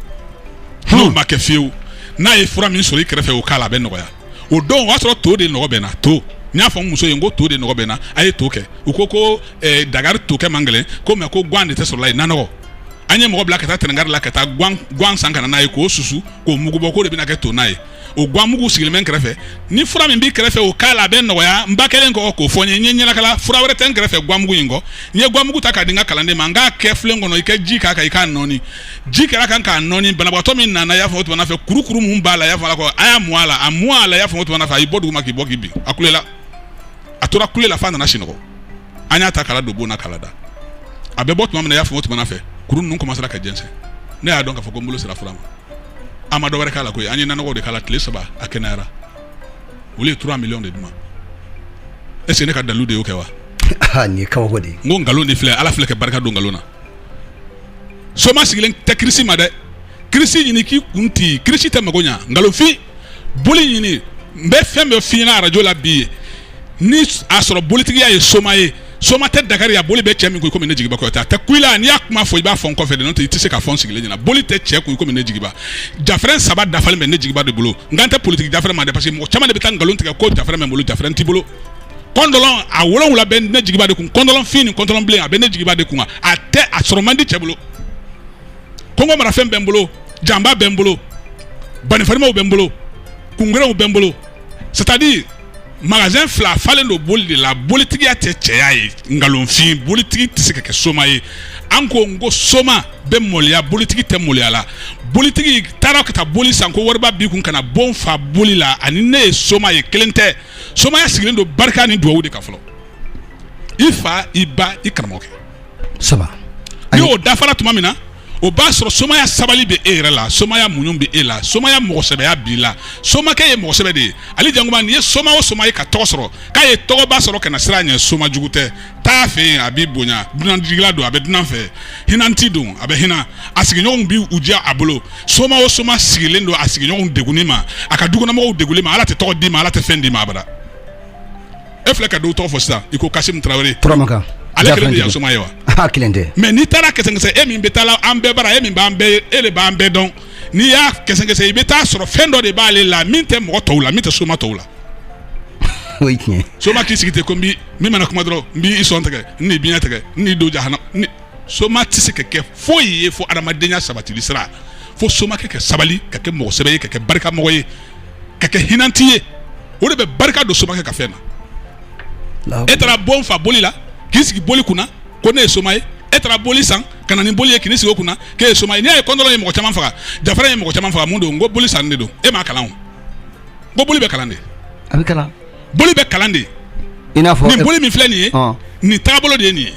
n'o ma kɛ fiyewu n'a ye fura min sɔrɔ i kɛrɛfɛ o k'a la a bɛ nɔgɔya o don o y'a sɔrɔ to de nɔgɔ bɛ na to n y'a fɔ n muso ye n ko to de nɔgɔ bɛ na a ye to kɛ u ko Dakar to kɛ man gɛlɛn ko mais ko gan de tɛ sɔrɔ la yen na nɔgɔ anye mɔgɔ bila ka taa tɛnɛngari la ka taa guan san kana n'a ye k'o susu k'o mugu bɔ k'o de bɛna kɛ to n'a ye o guan mugu sigilen bɛ n kɛrɛfɛ ni fura min b'i kɛrɛfɛ o k'a la a bɛ nɔgɔya n ba kɛlen kɔ k'o fɔ n ye n ye ɲɛnakala fura wɛrɛ tɛ n kɛrɛfɛ guan mugu in kɔ n ye guan mugu ta k'a di n ka kalanden ma n k'a kɛ filen kɔnɔ i kɛ ji k'a kan i k'a nɔɔni ji kɛra kan k'a nɔɔni banabagatɔ min nana y'a fɔ o tuma fɛ kurukuru mun b'a la y'a fɔ a la kɔ a y'a mun a la a mun a la y'a fɔ o tuma fɛ a y'i bɔ duguma k'i bɔ k'i bin a kulela a tora kule la f'a nana sinɔgɔ an y'a ta kala don bon na kala da a bɛ bɔ tuma min na y'a fɔ o tuma fɛ kuru ninnu commencera ka jɛnsɛn ne y'a dɔn k'a fɔ ko n bolo sera fura ma a ma dɔ wɛrɛ k'a la koyi an ye nanɔgɔw de k'a la tile 3 a kɛnɛyara olu ye 3 millions de d'u ma est-ce que ne ka dalu de y'o kɛ wa nin ye kabako de ye n ko nkalon de filɛ ala filɛ kɛ barika don nkalon na soma sigilen tɛ kirisi ma dɛ kirisi ɲini k'i kun ti kirisi tɛ mago ɲa nkalonfin boli ɲini n bɛ fɛn bɛɛ f'i ɲɛna arajo la bi ni a sɔrɔ bolitigiya ye soma ye soma tɛ Dakari a boli bɛ cɛ min kun komi ne Jigiba Kɔyɔtɛ a tɛ ku i la n'i y'a kuma fɔ i b'a fɔ n kɔfɛ de n'o tɛ i tɛ se ka fɔ n sigilen ɲɛna boli tɛ cɛ kun komi ne Jigiba Jafrɛn 3 dafalen bɛ ne Jigiba de bolo n kan tɛ politique Jafrɛn ma dɛ parce que mɔgɔ caman de bɛ taa nkalon tigɛ ko Jafrɛn bɛ n bolo Jafrɛn t'i bolo kɔndɔlɔn a 7 bɛ ne Jigiba de kun kɔndɔlɔn fin ni kɔndɔlɔn bilen a bɛ ne Jigiba de kun a tɛ a sɔrɔ man di cɛ bolo Kongo marafɛn bɛ n bolo Janba bɛ n bolo Banifarimaw bɛ n bolo Kungerew bɛ n bolo c'est-à-dire magasin fila falen do boli de la bolitigiya tɛ cɛya ye ngalonfin bolitigi tɛ se ka kɛ soma ye an ko n ko soma bɛ mɔliya bolitigi tɛ mɔliya la bolitigi taara ka taa boli san ko wariba b'i kun kana bon fa boli la ani ne ye soma ye kelen tɛ somaya sigilen do barika ni duwawu de ka fɔlɔ i fa i ba i karamɔgɔkɛ saba ni o dafara tuma min na o b'a sɔrɔ somaya sabali bɛ e yɛrɛ la somaya muɲu bɛ e la somaya mɔgɔsɛbɛya b'i la somakɛ ye mɔgɔsɛbɛ de ye ale jankuma nin ye soma o soma ye ka tɔgɔ sɔrɔ k'a ye tɔgɔba sɔrɔ ka na sira ɲɛ soma jugu tɛ taa fɛ yen a b'i bonya dunanjigila don a bɛ dunan fɛ hinanti don a bɛ hinɛ a sigiɲɔgɔnw b'i u diya a bolo soma o soma sigilen don a sigiɲɔgɔnw degunni ma a ka dukɔnɔmɔgɔw degunni ma ala tɛ tɔgɔ d'i ma ala tɛ fɛn d'i ma abada e filɛ ka dɔw tɔgɔ fɔ sisan i ko Kasimu Tarawele Turamakan ale kelen de ye soma ye wa kelen tɛ mais n'i taara kɛsɛnkɛsɛ e min bɛ taa la an bɛɛ bara e min b'an bɛɛ e de b'an bɛɛ dɔn n'i y'a kɛsɛnkɛsɛ i bɛ taa sɔrɔ fɛn dɔ de b'ale la min tɛ mɔgɔ tɔw la min tɛ soma tɔw la o ye tiɲɛ soma k'i sigi ten ko min mana kuma dɔrɔn n b'i sɔn tigɛ n n'i biɲɛ tigɛ n n'i don jahana soma tɛ se ka kɛ foyi ye fo adamadenya sabatili sira fo soma kɛ sabali ka kɛ mɔgɔsɛbɛ ye ka kɛ barikamɔgɔ ye ka kɛ hinanti ye o de bɛ barika don soma kɛ ka fɛn na e taara bon fa boli la k'i sigi boli kunna ko ne ye soma ye e taara boli san ka na ni boli ye k'i sigi o kunna k'e ye soma ye n'i y'a ye kɔndɔlɔ ye mɔgɔ caman faga Jafrɛn ye mɔgɔ caman faga mun don n ko boli san de don e m'a kalan o n ko boli bɛ kalan de a bɛ kalan boli bɛ kalan de i n'a fɔ nin boli min filɛ nin ye nin taabolo de ye nin ye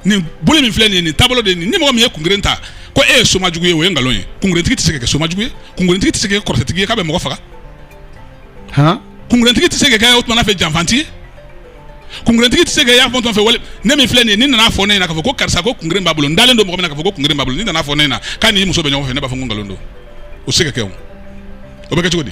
nin boli min filɛ nin ye nin taabolo de ye nin ni mɔgɔ min ye kungeren ta ko e ye soma jugu ye o ye nkalon ye kungerentigi tɛ se ka kɛ soma jugu ye kungerentigi tɛ se ka kɛ kɔrɔtɛtigi ye k'a bɛ mɔgɔ faga kungerentigi tɛ se ka kɛ o tuma fɛ janfantigi ye kungerentigi tɛ se ka y'a fɔ tɔn fɛ wale ne min filɛ nin ye ni nana fɔ ne ɲɛna k'a fɔ ko karisa ko kungeren b'a bolo n dalen don mɔgɔ min na k'a fɔ ko kungeren b'a bolo ni nana fɔ ne ɲɛna k'a ni muso bɛ ɲɔgɔn fɛ ne b'a fɔ ko nkalon don o se ka kɛ o bɛ kɛ cogo di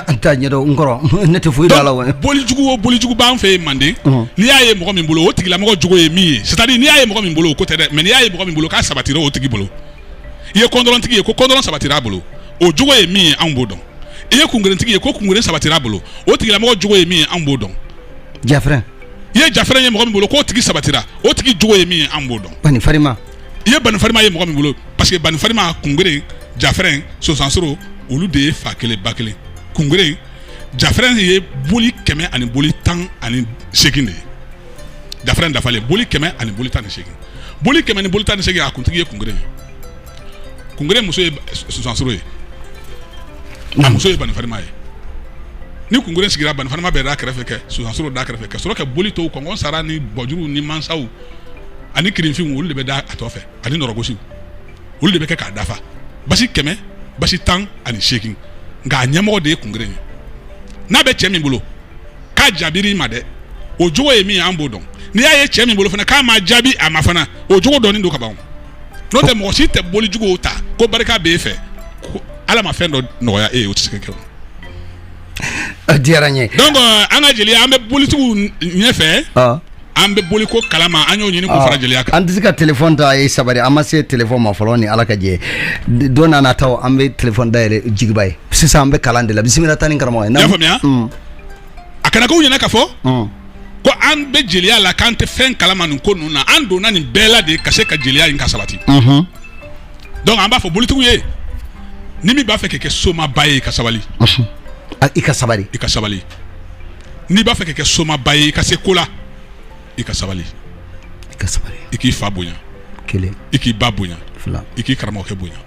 n t'a ɲɛdɔn n kɔrɔ ne tɛ foyi dɔn a la wa bolijugu o bolijugu b'an fɛ yen Manden n'i y'a ye mɔgɔ min bolo o tigilamɔgɔ jogo ye min ye c'est-à-dire n'i y'a ye mɔgɔ min bolo o ko tɛ dɛ mais n'i y'a ye mɔgɔ min bolo k'a sabatira o tigi bolo i ye kɔndɔlɔntigi ye ko kɔndɔlɔn sabatira a bolo o jogo ye min ye anw b'o dɔn i ye kungerentigi ye ko kungeren sabatira a bolo o tigilamɔgɔ jogo ye min ye anw b'o dɔn Jafrɛn i ye Jafrɛn ye mɔgɔ min bolo k'o tigi sabatira o tigi jogo ye min ye anw b'o dɔn Banifarima i ye Banifarima ye mɔgɔ min bolo parce que Banifarima kungeren Jafrɛn Sosansoro olu de ye fa kelen ba kelen kungeren Jafrɛn ye boli 100 ani boli 18 de ye Jafrɛn dafalen boli 100 ani boli 18 boli 100 ani boli 18 a kuntigi ye kungeren kungeren muso ye Sosansoro ye a muso ye Banifarima ye ni kungeren sigira Banifarima bɛ da kɛrɛfɛ kɛ Sosansoro da kɛrɛfɛ kɛ sɔrɔ ka boli tɔw kɔngɔn sara ni bɔjuru ni mansaw ani kirinfinw olu de bɛ da a tɔ fɛ ani nɔrɔgosiw olu de bɛ kɛ k'a dafa basi 100 basi 18 nka a ɲɛmɔgɔ de ye kungeren ye n'a bɛ cɛ min bolo k'a jaabiri i ma dɛ o jogo ye min ye an b'o dɔn n'i y'a ye cɛ min bolo fana k'a ma jaabi a ma fana o jogo dɔɔnin don ka ban n'o tɛ mɔgɔ si tɛ bolijuguw ta ko barika b'e fɛ ko ala ma fɛn dɔ nɔgɔya e ye o tɛ se ka kɛ o a diyara n ye donc an ka jeliya an bɛ bolitigiw ɲɛfɛ an bɛ boli ko kalama an y'o ɲini k'o fara jeliya kan an tɛ se ka téléphone ta ye sabari an ma se téléphone ma fɔlɔ ni ala ka jɛ don n'a nataw an bɛ téléphone dayɛlɛ Jigiba ye sisan an bɛ kalan de la bisimila taa ni karamɔgɔ ye i y'a faamuya a kana k'u ɲɛna ka fɔ ko an bɛ jeliya la k'an tɛ fɛn kalama nin ko ninnu na an donna nin bɛɛ la de ka se ka jeliya in ka sabati donc an b'a fɔ bolitigiw ye ni min b'a fɛ kɛ somaba ye i ka sabali i ka sabali n'i b'a fɛ kɛ somaba ye i ka se ko la i ka sabali i k'i fa bonya i k'i ba bonya i k'i karamɔgɔkɛ bonya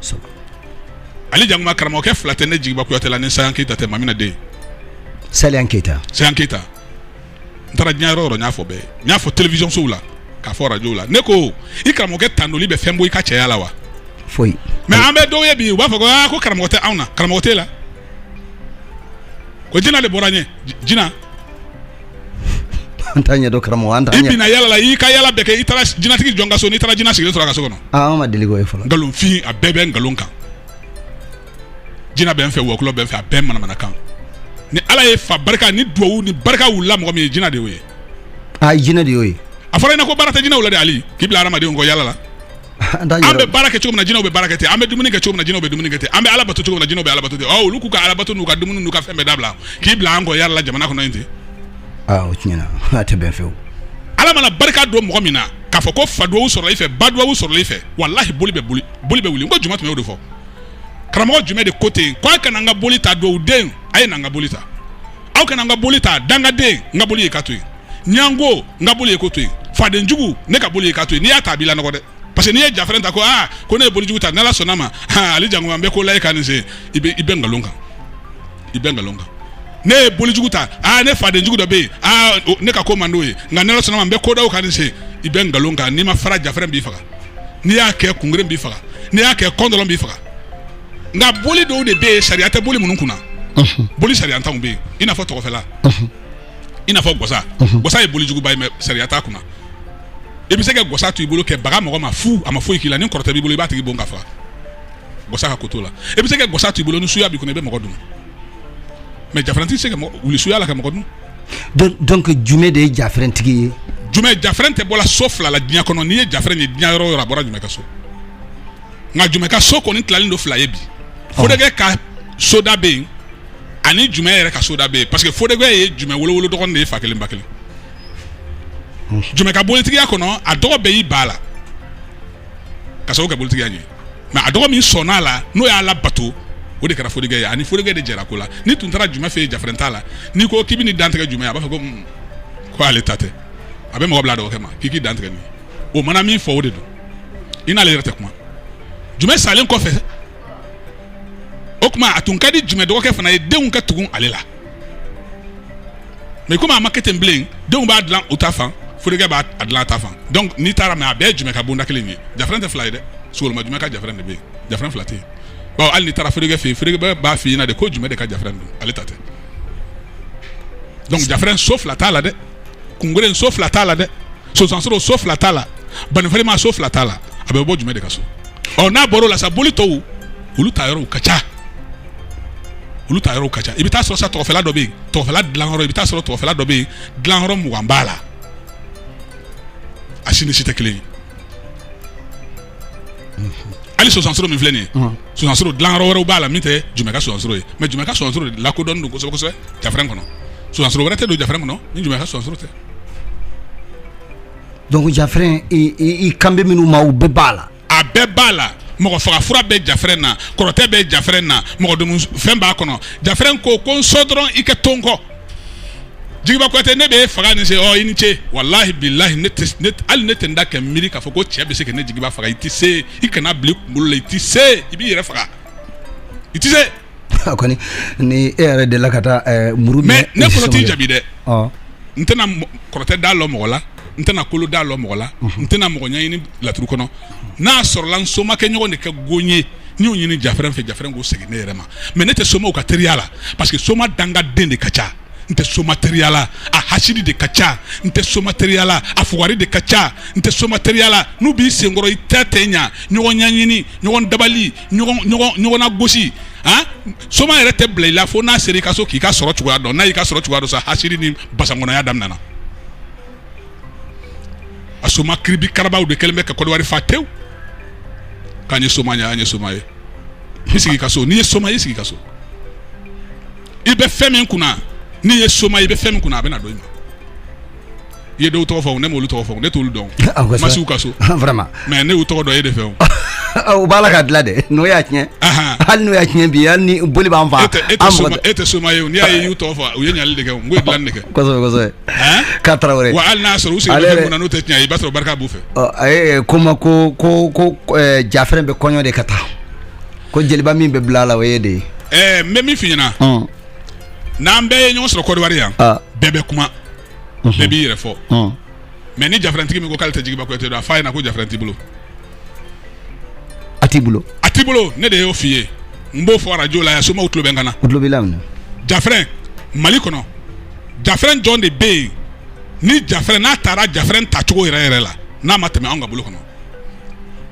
ale jakuma karamɔgɔkɛ fila tɛ ne Jigiba Kuyatɛ la ni Sayan Keita tɛ Mamina den Sayan Keita n taara diɲɛ yɔrɔ o yɔrɔ n y'a fɔ bɛɛ n y'a fɔ télévision sow la k'a fɔ radio la ne ko i karamɔgɔkɛ tandoli bɛ fɛn bɔ i ka cɛya la wa foyi mais an bɛ dɔw ye bi u b'a fɔ ko karamɔgɔ tɛ anw na karamɔgɔ tɛ la ko jina de bɔra ɲɛ jina an t'a ɲɛdɔn karamɔgɔ an t'a ɲɛ i bina yala la i ka yala bɛɛ kɛ i taara jinatigi jɔn ka so n'i taara jina sigilen sɔrɔ a ka so kɔnɔ an ma deli k'o ye fɔlɔ nkalonfin a bɛɛ bɛ nkalon kan jina bɛ n fɛ wɔkulɔ bɛ n fɛ a bɛɛ manamana kan ni ala ye fa barika ni duwawu ni barika wulila mɔgɔ min ye jina de y'o ye jina de y'o ye a fɔra i na ko baara tɛ jinaw la de Ali k'i bila hadamadenw kɔ yala la an bɛ baara kɛ cogo min na jinaw bɛ baara kɛ ten an bɛ dumuni kɛ cogo min na jinaw bɛ dumuni kɛ ten an bɛ ala bato cogo min na jinaw bɛ ala bato ten olu k'u ka ala bato n'u ka dumuni n'u ka fɛn bɛɛ dabila k'i bila an kɔ yala la jamana kɔnɔ yen ten o tiɲɛna a tɛ bɛn fewu ala mana barika don mɔgɔ min na k'a fɔ ko fa duwawu sɔrɔla i fɛ ba duwawu sɔrɔla i fɛ wallahi boli bɛ wuli n ko juma tun y'o de fɔ karamɔgɔ jumɛn de ko ten ko a kana n ka boli ta duwawu den a ye na n ka boli ta aw kana n ka boli ta dangaden n ka boli ye ka to yen ɲango n ka boli ye ko to yen fadenjugu ne ka boli ye ka to yen n'i y'a ta a b'i la nɔgɔ dɛ parce que n'i ye jafrɛn ta ko ne ye bolijugu ta n'ala sɔnna ma ale jango an bɛ ko la e ka nin se i bɛ nkalon kan ne ye bolijugu ta ne fadenjugu dɔ bɛ yen ne ka ko man d'o ye nka n'ala sɔnna ma n bɛ ko daw ka nin se i bɛ nkalon kan n'i ma fara jafrɛn b'i faga n'i y'a kɛ kungeren b'i faga n'i y'a kɛ kɔndɔlɔn b'i faga nka boli dɔw de bɛ yen sariya tɛ boli minnu kunna boli sariya t'anw bɛ yen i n'a fɔ tɔgɔfɛla i n'a fɔ gɔsa ye bolijuguba ye mais sariya t'a kunna i bɛ se ka gɔsa to i bolo kɛ baga mɔgɔ ma fu a ma foyi k'i la ni kɔrɔtɛ b'i bolo i b'a tigi bon ka faga gɔsa ka koto la i bɛ se ka gɔsa to i bolo ni suya b'i kɔnɔ i bɛ mɔgɔ dun mais jafrɛntigi tɛ se ka wuli suya la ka mɔgɔ dun donc jumɛn de ye jafrɛntigi ye jafrɛn tɛ bɔla so fila la diɲɛ kɔnɔ n'i ye jafrɛn ye diɲɛ yɔrɔ o yɔrɔ a bɔra jumɛn ka so nka jumɛn ka so kɔni tilalen don fila ye bi fodɛkɛ ka soda bɛ yen ani jumɛn yɛrɛ ka soda bɛ yen parce que fodɛkɛ ye jumɛn wolowolo dɔgɔnin de ye fa kelen ba kelen jumɛn ka bolitigiya kɔnɔ a dɔgɔ bɛɛ y'i ba la ka sababu kɛ bolitigiya ye mais a dɔgɔ min sɔnn'a la n'o y'a la bato o de kɛra fodɛkɛ ye ani fodɛkɛ de jɛra ko la ni tun taara jumɛn fɛ yen jafrɛn t'a la n'i ko k'i bɛ nin dantigɛ jumɛn a b'a fɔ ko ale ta tɛ a bɛ mɔgɔ bila a dɔgɔkɛ ma k'i dantigɛ nin o mana min fɔ o de don i n'ale yɛrɛ tɛ kuma jumɛn salen kɔfɛ o tuma a tun ka di jumɛn dɔgɔkɛ fana ye denw ka tugun ale la mais komi a ma kɛ ten bilen denw b'a dilan u ta fan fodɛkɛ b'a dilan a ta fan donc n'i taara mais a bɛɛ ye jumɛn ka bonda kelen ye jafrɛn tɛ fila ye dɛ sogoloma jumɛn ka jafrɛn de bɛ yen jafrɛn fila tɛ yen bawo hali n'i taara fodɛkɛ fɛ yen fodɛkɛ b'a f'i ɲɛna de ko jumɛn de ka jafrɛn don ale ta tɛ donc jafrɛn so fila t'a la dɛ kungeren so fila t'a la dɛ sosansoro so fila t'a la banifalima so fila t'a la a bɛ bɔ jumɛn de ka so n'a bɔra o la sa boli tɔw olu ta yɔrɔw ka ca i bɛ taa sɔrɔ sa tɔgɔfɛla dɔ bɛ yen tɔgɔfɛla dilanyɔrɔ i bɛ taa sɔrɔ tɔgɔfɛla dɔ bɛ yen dilanyɔrɔ 20 b'a la a si ni si tɛ kelen ye hali sosansoro min filɛ nin ye sosansoro dilanyɔrɔ wɛrɛw b'a la min tɛ jumɛn ka sosansoro ye mais jumɛn ka sosansoro de lakodɔnnen don kosɛbɛ kosɛbɛ jafrɛn kɔnɔ sosansoro wɛrɛ tɛ don jafrɛn kɔnɔ ni jumɛn ka sosansoro tɛ donc jafrɛn i kanbɛ minnu ma u bɛɛ b'a la a bɛɛ b'a la mɔgɔ faga fura bɛ jafrɛn na kɔrɔtɛ bɛ jafrɛn na mɔgɔ domu fɛn b'a kɔnɔ jafrɛn ko n so dɔrɔn i ka to n kɔ Jigiba Kuyatɛ ne bɛ faga nin se i ni ce wallahi billahi hali ne tɛ n da kɛ miiri k'a fɔ ko cɛ bɛ se ka ne Jigiba faga i tɛ se i kana bila i kunkolo la i tɛ se i b'i yɛrɛ faga i tɛ se kɔni ni e yɛrɛ delila ka taa muru mais ne fɔlɔ t'i jaabi dɛ n tɛna kɔrɔtɛ da lɔ mɔgɔ la n tɛna kolo da lɔ mɔgɔ la n tɛna mɔgɔ ɲɛɲini laturu kɔnɔ n'a sɔrɔla n somakɛ ɲɔgɔn de kɛ gon ye n y'o ɲini jafrɛn fɛ jafrɛn k'o segin ne yɛrɛ ma mais ne tɛ somaw ka teriya la parce que soma dangaden de ka ca n tɛ soma teriya la a hasidi de ka ca n tɛ soma teriya la a fugari de ka ca n tɛ soma teriya la n'u b'i senkɔrɔ i tɛ ɲa ɲɔgɔn ɲɛɲini ɲɔgɔn dabali ɲɔgɔn na gosi soma yɛrɛ tɛ bila i la fo n'a sera i ka so k'i ka sɔrɔ cogoya dɔn n'a y'i ka sɔrɔ cogoya dɔn sa hasidi ni basangɔnɔya daminɛna a soma kiribi karabaw de kɛlen bɛ ka Côte d'Ivoire fa tewu k'an ye soma ɲɛ an ye soma ye i sigi ka so n'i ye soma i sigi ka so i bɛ fɛn min kunna n'i ye soma i bɛ fɛn min kunna a bɛ na don i ma i ye dɔw tɔgɔ fɔ ne m'olu tɔgɔ fɔ ne t'olu dɔn ma s'u ka so vraiment mais ne y'u tɔgɔ dɔn e de fɛ o o bala ka dilan dɛ n'o y'a tiɲɛ hali n'o y'a tiɲɛ bi hali ni boli b'an fa e tɛ soma ye n'i y'a ye y'u tɔgɔ fɔ u ye ɲali de kɛ n ko dilan de kɛ kosɛbɛ k'a Tarawele wa hali n'a sɔrɔ u sigilen bɛ mun na n'o tɛ tiɲɛ i b'a sɔrɔ barika b'u fɛ a ye ko ma ko Jafrɛn bɛ kɔɲɔ de ka taa ko jeliba min bɛ bila la o ye de ye n bɛ min f'i ɲɛna n'an bɛɛ ye ɲɔgɔn sɔrɔ Côte d'Ivoire yan bɛɛ bɛ kuma bɛɛ b'i yɛrɛ fɔ mais ni Jafrɛntigi min ko k'ale tɛ Jigiba Kuyate dɔn a f'a ɲɛna ko Jafrɛn t'i bolo a t'i bolo ne de y'o f'i ye n b'o fɔ radio la yan somaw tulo bɛ n kan na u tulo b'i la minɛ Jafrɛn Mali kɔnɔ Jafrɛn jɔn de bɛ yen ni Jafrɛn n'a taara Jafrɛn tacogo yɛrɛ la n'a ma tɛmɛ anw ka bolo kɔnɔ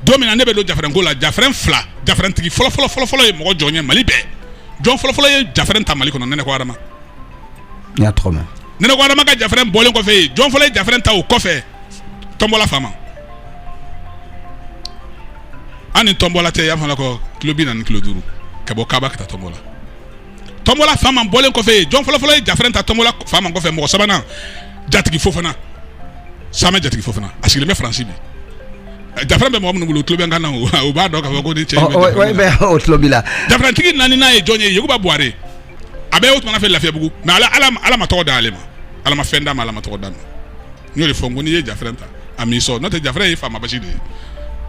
don min na ne bɛ don Jafrɛn ko la Jafrɛn fila Jafrɛntigi fɔlɔ ye mɔgɔ jɔn ye Mali bɛɛ jɔn fɔlɔ ye Jafrɛn ta Mali kɔnɔ Nɛnɛ ko Adama n y'a tɔgɔ mɛn Nɛnɛ ko Adama ka Jafrɛn bɔlen kɔfɛ yen jɔn fɔlɔ ye Jafrɛn ta o kɔfɛ Tɔnbɔla Fama an ni Tɔnbɔla tɛ y'a fɔ ko kilo 40 ni kilo 5 ka bɔ Kaba ka taa Tɔnbɔla Fama bɔlen kɔfɛ yen jɔn fɔlɔ ye Jafrɛn ta Tɔnbɔla Fama kɔfɛ mɔgɔ sabanan Jatigi Fofana Samɛ Jatigi Fofana a sigilen bɛ Faransi bi Jafrɛn bɛ mɔgɔ minnu bolo tulo bɛ n kan na o b'a dɔn k'a fɔ ko ni cɛ bɛ o tulo b'i la Jafrɛntigi naani n'a ye jɔn ye Yakuba Buware a bɛ o tuma fɛ Lafiyabugu mais ala ma tɔgɔ da ale ma ala ma fɛn d'a ma ala ma tɔgɔ d'a ma n y'o de fɔ n ko n'i ye Jafrɛn ta a m'i sɔn n'o tɛ Jafrɛn ye faama basi de ye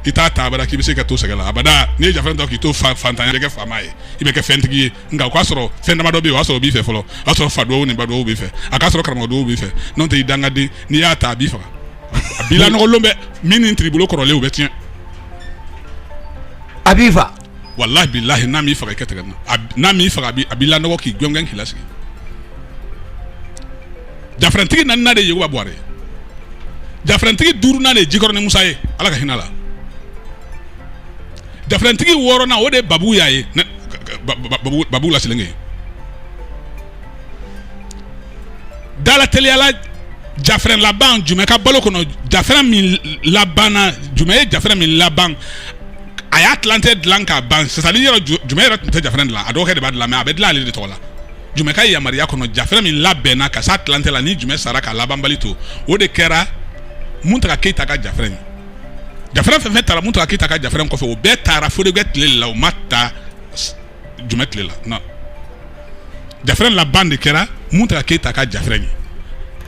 i t'a ta abada k'i bɛ se ka to sɛgɛ la abada n'i ye Jafrɛn ta k'i to fantanya i bɛ kɛ faama ye i bɛ kɛ fɛntigi ye nka o k'a sɔrɔ fɛn damadɔ bɛ yen o y'a sɔrɔ o b'i fɛ fɔlɔ o y'a sɔrɔ fa duwawu ni ba duwawu b'i fɛ a k'a sɔrɔ karamɔgɔ duwawu b'i fɛ n'o tɛ i dangaden n'i y'a ta a b'i faga a b'i lanɔgɔlen bɛ min ni tiribolo kɔrɔlen o bɛ tiɲɛ a b'i fa wallahi billahi n'a m'i faga i kɛ tigɛ n'a m'i faga a b'i lanɔgɔ k'i gɔngɔn k'i lasigi Jafrɛntigi naaninan de ye Yakuba Buware Jafrɛntigi duurunan de ye Jikɔrɔni Musa ye ala ka hinɛ la Jafrɛntigi wɔɔrɔnan o de ye Babu Y'a ye Babu Lasilenke dala teliyala Jafrɛn laban Jumɛn ka balo kɔnɔ Jafrɛn min labanna Jumɛn ye Jafrɛn min laban a y'a tilancɛ dilan k'a ban c'est-à-dire yɔrɔ Jumɛn yɛrɛ tun tɛ Jafrɛn dilan a dɔgɔkɛ de b'a dilan mais a bɛ dilan ale de tɔgɔ la Jumɛn ka yamaruya kɔnɔ Jafrɛn min labɛnna ka s'a tilancɛ la ni Jumɛn sara ka labanbali to o de kɛra Muntaka Keyita ka Jafrɛn ye Jafrɛn fɛn fɛn taara Muntaka Keyita ka Jafrɛn kɔfɛ o bɛɛ taara Fodekɛ tile de la o ma ta Jumɛn tile la non Jafrɛn laban de kɛra Muntaka Keyita ka Jafrɛn ye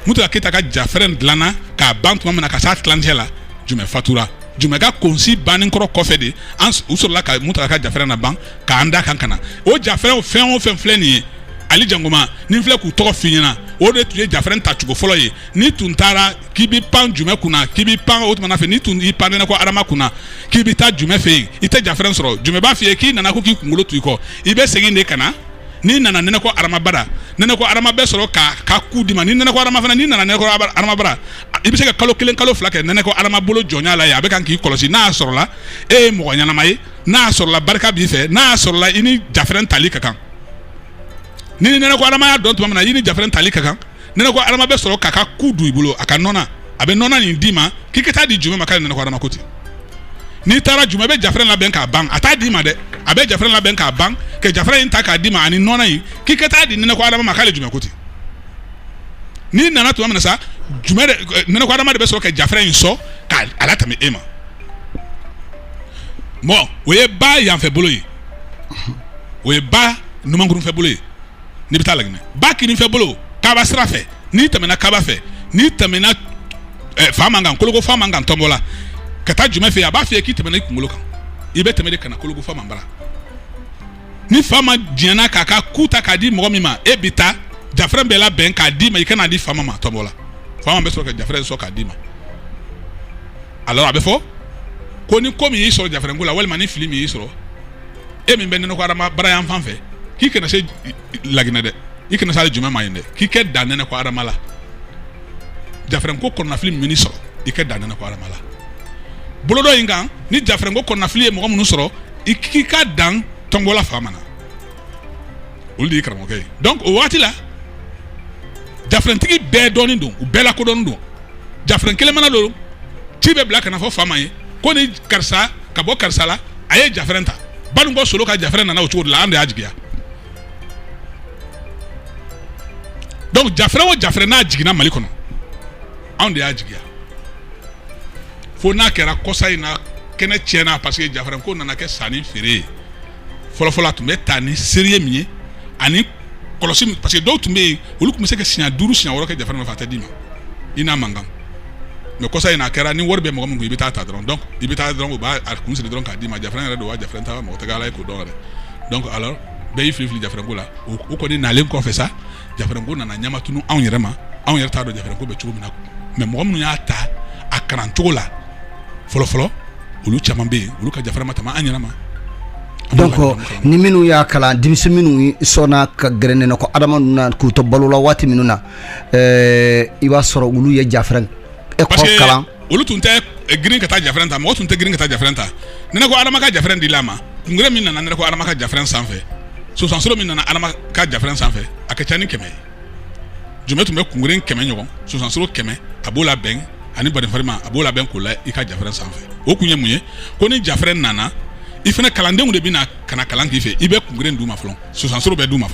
Muntaka Keyita ka Jafrɛn dilanna k'a ban tuma min na ka s'a tilancɛ la Jumɛn fatura Jumɛn ka konsi bannen kɔrɔ kɔfɛ de u sɔrɔla ka Muntaka ka Jafrɛn na ban k'an da kan ka na o Jafrɛn fɛn o fɛn filɛ nin ye Ali Jangoma ni filɛ k'u tɔgɔ f'i ɲɛna o de tun ye Jafrɛn tacogo fɔlɔ ye ni tun taara k'i b'i pan Jumɛn kunna k'i b'i pan o tuma fɛ ni tun y'i pan Nɛnɛ ko Adama kunna k'i bɛ taa Jumɛn fɛ yen i tɛ Jafrɛn sɔrɔ Jumɛn b'a f'i ye k'i nana ko k'i kunkolo to i kɔ i bɛ segin de ka na n'i nana Nɛnɛ ko Adama bara Nɛnɛ ko Adama bɛ sɔrɔ ka ku di ma ni Nɛnɛ ko Adama fana n'i nana Nɛnɛ ko Adama bara i bɛ se ka kalo 1 kalo 2 kɛ Nɛnɛ ko Adama bolo jɔnya la ye a bɛ kan k'i kɔlɔsi n'a sɔrɔla e ye mɔgɔ ɲɛnama ye n'a sɔrɔla barika b'i fɛ n'a sɔrɔla i ni Jafrɛn tali ka kan ni Nɛnɛ ko Adama y'a dɔn tuma min na i ni Jafrɛn tali ka kan Nɛnɛ ko Adama bɛ sɔrɔ k'a ka ku don i bolo a ka nɔnɔ a bɛ nɔnɔ nin d'i ma k'i ka taa di Jumɛn ma k'ale Nɛnɛ ko Adama ko ten n'i taara Jumɛn bɛ Jafrɛn labɛn k'a ban a t'a d'i ma dɛ a bɛ Jafrɛn labɛn k'a ban ka Jafrɛn in ta k'a d'i ma ani nɔnɔ in k'i ka taa di Nɛnɛ ko Adama ma k'ale Jumɛn ko ten n'i nana tuma min na sa Nɛnɛ ko Adama de bɛ sɔrɔ ka Jafrɛn in sɔn k'a latɛmɛ e ma bon o ye ba yanfɛ bolo ye o ye ba numankurun fɛ bolo ye n'i bɛ taa Laginɛ ba kinin fɛ bolo Kaba sira fɛ n'i tɛmɛna Kaba fɛ n'i tɛmɛna Famankan Koloko Famankan Tɔnbɔla ka taa Jumɛn fɛ yen a b'a f'i ye k'i tɛmɛna i kunkolo kan i bɛ tɛmɛ de ka na Koloko Fama bara ni Fama diɲɛna k'a ka ku ta k'a di mɔgɔ min ma e bɛ taa Jafrɛn bɛ labɛn k'a d'i ma i kana di Fama ma Tɔnbɔla Fama bɛ sɔrɔ ka Jafrɛn sɔn k'a d'i ma alors a bɛ fɔ ko ni ko min y'i sɔrɔ Jafrɛn ko la walima ni fili min y'i sɔrɔ e min bɛ Nɛnɛ ko Adama bara yan fan fɛ k'i kana se Laginɛ dɛ i kana se ale Jumɛn ma yen dɛ k'i kɛ dan Nɛnɛ ko Adama la Jafrɛn ko kɔnɔnafili min sɔrɔ i kɛ dan Nɛnɛ ko Adama la bolo dɔ in kan ni Jafrɛn ko kɔnɔnafili ye mɔgɔ minnu sɔrɔ i k'i ka dan Tɔnbɔla Fama na olu de ye karamɔgɔkɛ ye donc o waati la Jafrɛntigi bɛɛ dɔɔnin don u bɛɛ lakodɔnnen don Jafrɛn kelen mana don ci bɛ bila ka na fɔ Fama ye ko ni karisa ka bɔ karisa la a ye Jafrɛn ta Banunkɔ Solo ka Jafrɛn nana o cogo de la an de y'a jigiya donc Jafrɛn o Jafrɛn n'a jiginna Mali kɔnɔ anw de y'a jigiya fo n'a kɛra kɔsa in na kɛnɛ tiɲɛna parce que jafran ko nana kɛ sanni feere fɔlɔfɔlɔ tun bɛ taa ni seeriye min ye ani kɔlɔsi parce que dɔw tun bɛ yen olu tun bɛ se ka siɲɛ 5 siɲɛ 6 kɛ jafran ma fa tɛ d'i ma i n'a mankan mais kɔsa in a kɛra ni wari bɛ mɔgɔ min kun i bɛ taa ta dɔrɔn donc i bɛ taa dɔrɔn u b'a kun siri dɔrɔn k'a d'i ma jafran yɛrɛ don wa jafran ta mɔgɔ tɛ k'ala ye k'o dɔn yɛrɛ donc alors bɛɛ y'i fili jafran ko la o kɔni nalen kɔfɛ sa jafran ko nana ɲama tunu anw yɛrɛ ma anw yɛrɛ t'a dɔn jafran ko bɛ cogo min na mais mɔgɔ minnu y'a ta a kalan cogo la fɔlɔfɔlɔ olu caman bɛ yen olu ka jafran ma tɛmɛ an yɛrɛ ma donc ni minnu y'a kalan denmisɛn minnu sɔnna ka gɛrɛ ne na ko adama na k'u to balo la waati minnu na i b'a sɔrɔ olu ye jafran école kalan olu tun tɛ girin ka taa jafran ta mɔgɔ tun tɛ girin ka taa jafran ta ne ko adama ka jafran di la ma kungere min nana ne ko adama ka jafran sanfɛ sosansoro min nana adama ka jafran sanfɛ a ka ca ni 100 jumɛn tun bɛ kungere 100 ɲɔgɔn sosansoro 100 a b'o labɛn ani badenfarima a b'o labɛn k'o la i ka jafran sanfɛ o kun ye mun ye ko ni jafran nana i fana kalandenw de bɛna kana kalan k'i fɛ i bɛ kungere d'u ma fɔlɔ sosansoro bɛ d'u ma